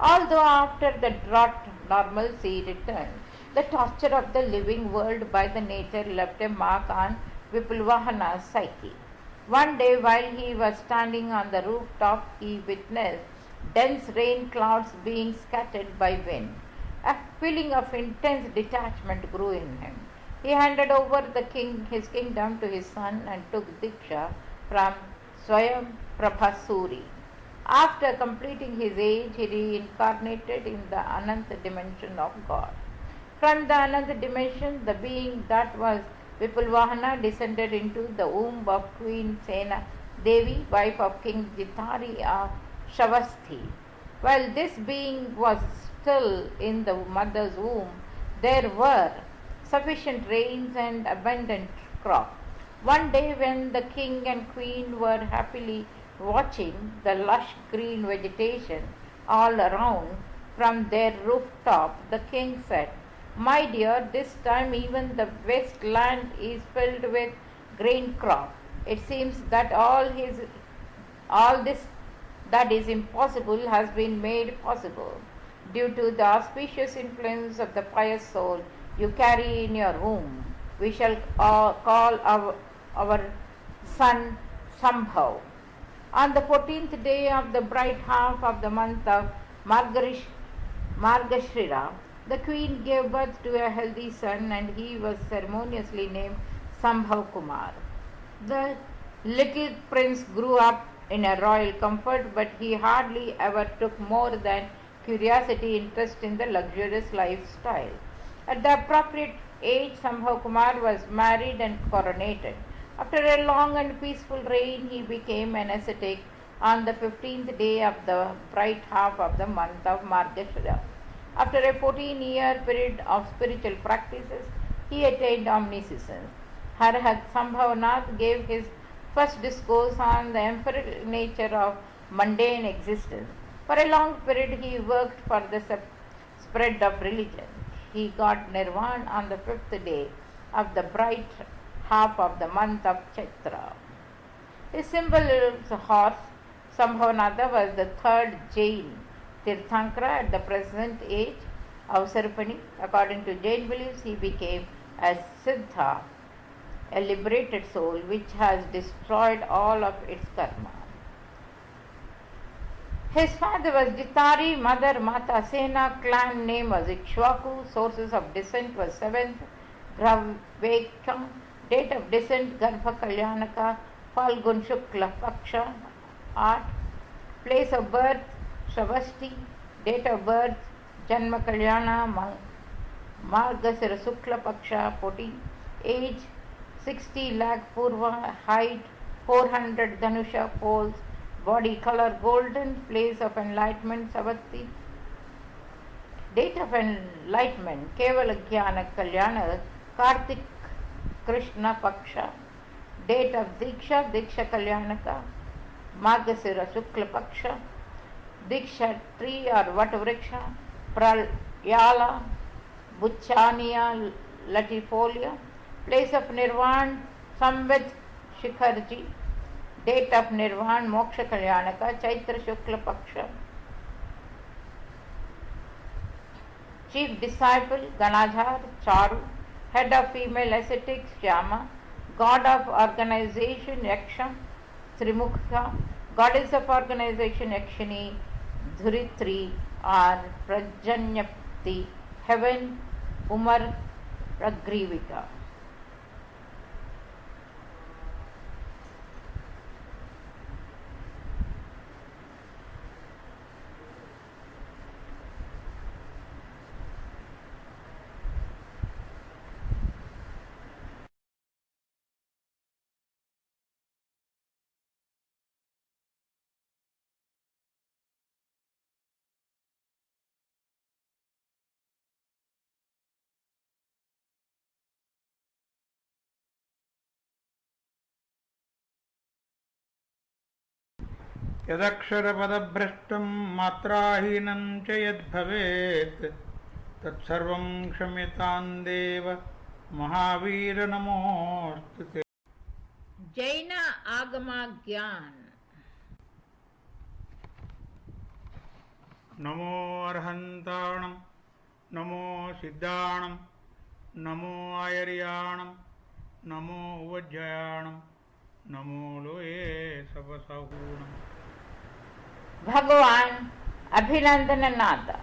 Although after the drought normalcy returned, the torture of the living world by the nature left a mark on Vipulvahana's psyche. One day, while he was standing on the rooftop, he witnessed dense rain clouds being scattered by wind. A feeling of intense detachment grew in him. He handed over his kingdom to his son and took Diksha from Swayam Prabhasuri. After completing his age, he reincarnated in the Ananta dimension of God. From the Ananta dimension, the being that was Vipulvahana descended into the womb of Queen Sena Devi, wife of King Jitari of Shavasthi. While this being was still in the mother's womb, there were sufficient rains and abundant crop. One day when the king and queen were happily watching the lush green vegetation all around from their rooftop, the king said, "My dear, this time even the west land is filled with grain crop. It seems that all this that is impossible has been made possible due to the auspicious influence of the pious soul you carry in your womb. We shall call our son Sambhav." On the 14th day of the bright half of the month of Margashira, the queen gave birth to a healthy son, and he was ceremoniously named Sambhav Kumar. The little prince grew up in a royal comfort, but he hardly ever took more than curiosity interest in the luxurious lifestyle. At the appropriate age, Sambhav Kumar was married and coronated. After a long and peaceful reign, he became an ascetic on the 15th day of the bright half of the month of Margashira. After a 14-year period of spiritual practices, he attained omniscience. Harhat Sambhavanath gave his first discourse on the ephemeral nature of mundane existence. For a long period, he worked for the spread of religion. He got nirvana on the 5th day of the bright half of the month of Chaitra. His symbol is a horse. Sambhavanatha was the third Jain Tirthankara at the present age of Sarpani. According to Jain beliefs, he became a Siddha, a liberated soul which has destroyed all of its karma. His father was Jitari, mother Mata Sena, clan name was Ikshwaku, sources of descent was 7th Gravekam, date of descent Garbha Kalyanaka, Falgun Shukla Paksha, 8, place of birth Shavasti, date of birth Janma Kalyana Margasira Sukla Paksha 14, age 60 lakh Purva, height 400 Dhanusha poles, body color golden, place of enlightenment Savatthi, date of enlightenment Kevala Jnana Kalyana Kartik Krishna Paksha, date of Diksha Kalyanaka Margasira Sukla Paksha, Diksha tree or Vatavriksha Pralyala Buchania latifolia, place of Nirvan Samvit Shikharji, Date of Nirvan Moksha Kalyanaka, Chaitra Shukla Paksha. Chief disciple Ganadhar Charu, head of female ascetics Shyama, god of organization Yaksha Trimukha, goddess of organization Yakshini Dhuritri or Prajanyapti, heaven Umar Pragrivika. यदक्षरपदभ्रष्टं मात्राहीनं च यद्भवेत् तत्सर्वं क्षम्यतां देव महावीर नमोऽस्तु ते। Jaina Agama Gyan. NaMo अर्हन्ताणं NaMo सिद्धाणं NaMo आयर्याणं NaMo उवज्जयाणं NaMo लोये सपसहूणम्। Bhagavan Abhinandananada.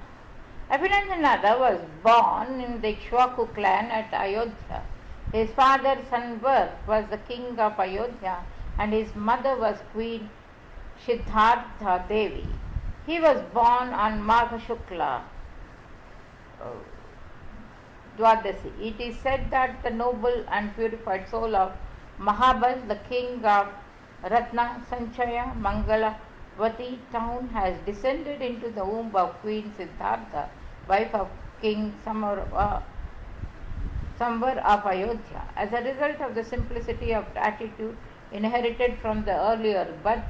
Abhinandanada was born in the Ikshvaku clan at Ayodhya. His father Sanvar was the king of Ayodhya and his mother was Queen Siddhartha Devi. He was born on Magha Shukla Dwadasi. It is said that the noble and purified soul of Mahabal, the king of Ratna Sanchaya Mangalavati town, has descended into the womb of Queen Siddhartha, wife of King Samvar of Ayodhya. As a result of the simplicity of attitude inherited from the earlier birth,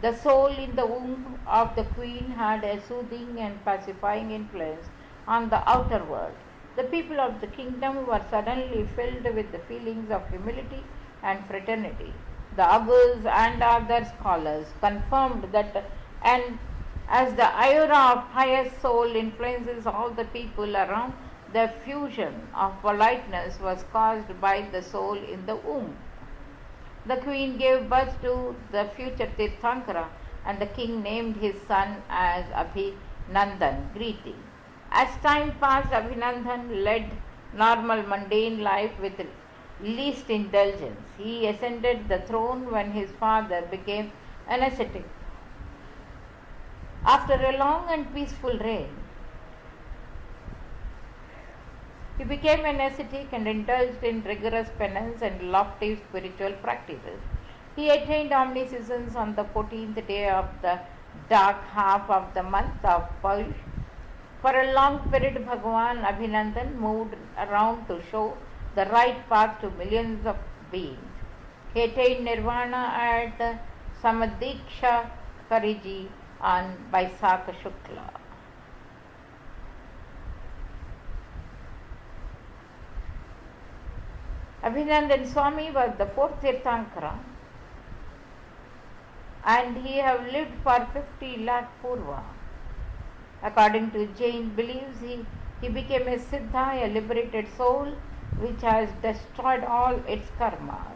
the soul in the womb of the queen had a soothing and pacifying influence on the outer world. The people of the kingdom were suddenly filled with the feelings of humility and fraternity. The augurs and other scholars confirmed that, and as the aura of highest soul influences all the people around, the fusion of politeness was caused by the soul in the womb. The queen gave birth to the future Tirthankara, and the king named his son as Abhinandan, greeting. As time passed, Abhinandan led normal mundane life with least indulgence. He ascended the throne when his father became an ascetic. After a long and peaceful reign, he became an ascetic and indulged in rigorous penance and lofty spiritual practices. He attained omniscience on the 14th day of the dark half of the month of Paush. For a long period, Bhagavan Abhinandan moved around to show the right path to millions of beings. He attained nirvana at Samadiksha Kariji on Vaisakha Shukla. Abhinandan Swami was the fourth Tirthankara, and he have lived for 50 lakh purva. According to Jain beliefs, he became a Siddha, a liberated soul which has destroyed all its karmas.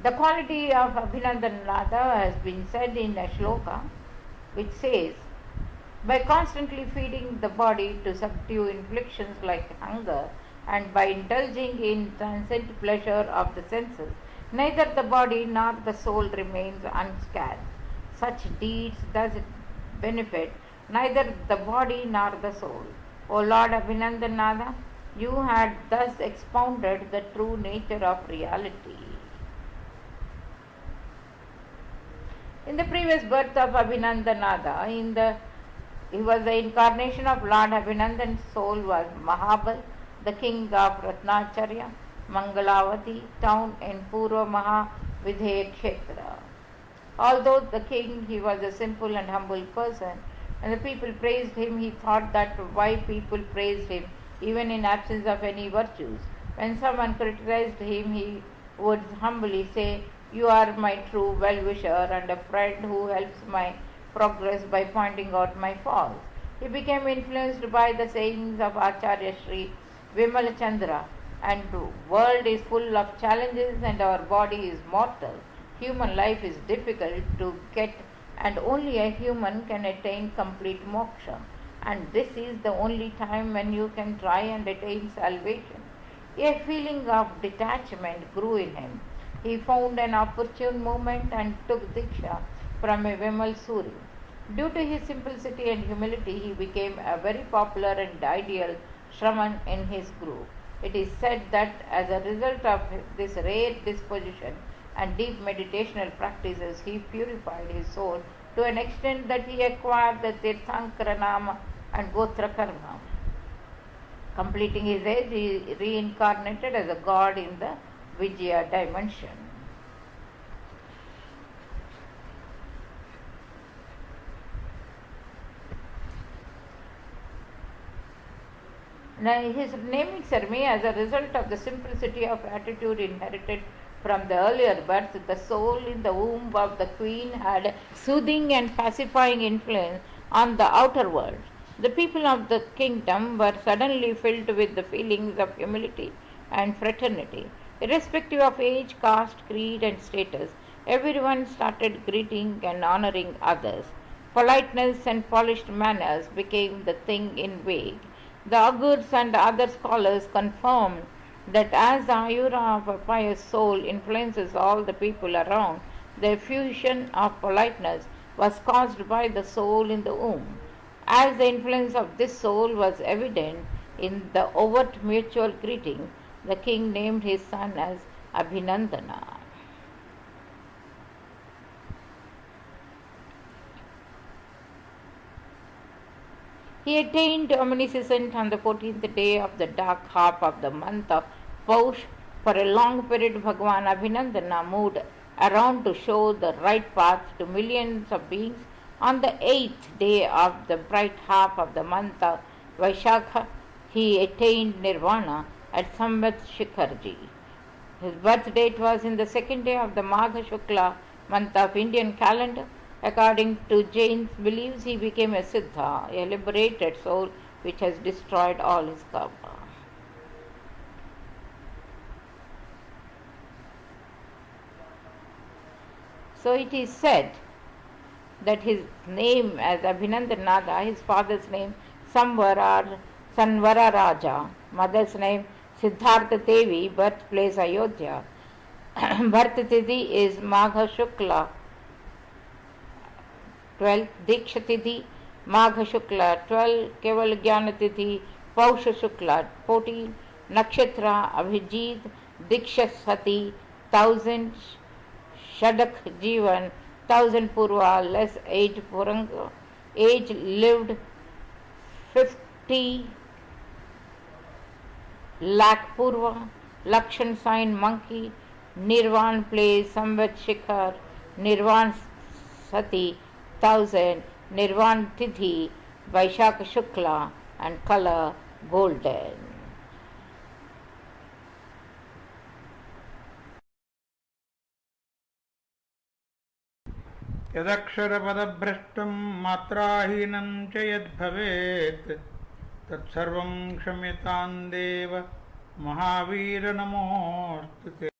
The quality of Abhinandanada has been said in a shloka which says, by constantly feeding the body to subdue inflictions like hunger and by indulging in transient pleasure of the senses, neither the body nor the soul remains unscathed. Such deeds does benefit neither the body nor the soul. O Lord Abhinandanada, you had thus expounded the true nature of reality. In the previous birth of Abhinandanada, he was the incarnation of Lord Abhinandan's soul was Mahabal, the king of Ratnacharya, Mangalavati town in Purva Mahavidheya Kshetra. Although the king, he was a simple and humble person, and the people praised him, he thought that why people praised him even in absence of any virtues. When someone criticized him, he would humbly say, "You are my true well-wisher and a friend who helps my progress by pointing out my faults." He became influenced by the sayings of Acharya Sri Vimalachandra, and the world is full of challenges and our body is mortal. Human life is difficult to get, and only a human can attain complete moksha. And this is the only time when you can try and attain salvation. A feeling of detachment grew in him. He found an opportune moment and took Diksha from a Vimal Suri. Due to his simplicity and humility, he became a very popular and ideal Shraman in his group. It is said that as a result of this rare disposition and deep meditational practices, he purified his soul to an extent that he acquired the Tirthankara Nama and Gotra Karma. Completing his age, he reincarnated as a god in the Vijaya dimension. Now, his naming ceremony, as a result of the simplicity of attitude inherited from the earlier birth, the soul in the womb of the queen had soothing and pacifying influence on the outer world. The people of the kingdom were suddenly filled with the feelings of humility and fraternity. Irrespective of age, caste, creed, and status, everyone started greeting and honoring others. Politeness and polished manners became the thing in vogue. The augurs and other scholars confirmed that as the ayura of a pious soul influences all the people around, the effusion of politeness was caused by the soul in the womb. As the influence of this soul was evident in the overt mutual greeting, the king named his son as Abhinandana. He attained omniscience on the 14th day of the dark half of the month of Paush. For a long period, Bhagavan Abhinandana moved around to show the right path to millions of beings. On the 8th day of the bright half of the month of Vaishakha, he attained Nirvana at Samvat Shikharji. His birth date was in the second day of the Magha Shukla month of Indian calendar. According to Jain's beliefs, he became a Siddha, a liberated soul which has destroyed all his karma. So it is said that his name as Abhinandanada, his father's name Sanvara Raja, mother's name Siddhartha Devi, birthplace Ayodhya. Birth Tithi is Magha Shukla 12, Diksha Tithi Magha Shukla 12, Keval Jnana Tithi Pausha Shukla 14, Nakshatra Abhijit Diksha Sati 1000, Shadak Jivan 1000 Purva, less age Puranga, age lived 50 lakh Purva, Lakshan sign monkey, Nirvan place Samvat Shikhar, Nirvan Sati 1000, Nirvan Tithi Vaishakha Shukla, and color golden. यदक्षरपदभ्रष्टं मात्राहीनं च यद्भवेत् तत्सर्वं क्षम्यतां देव महावीर नमोऽस्तु ते।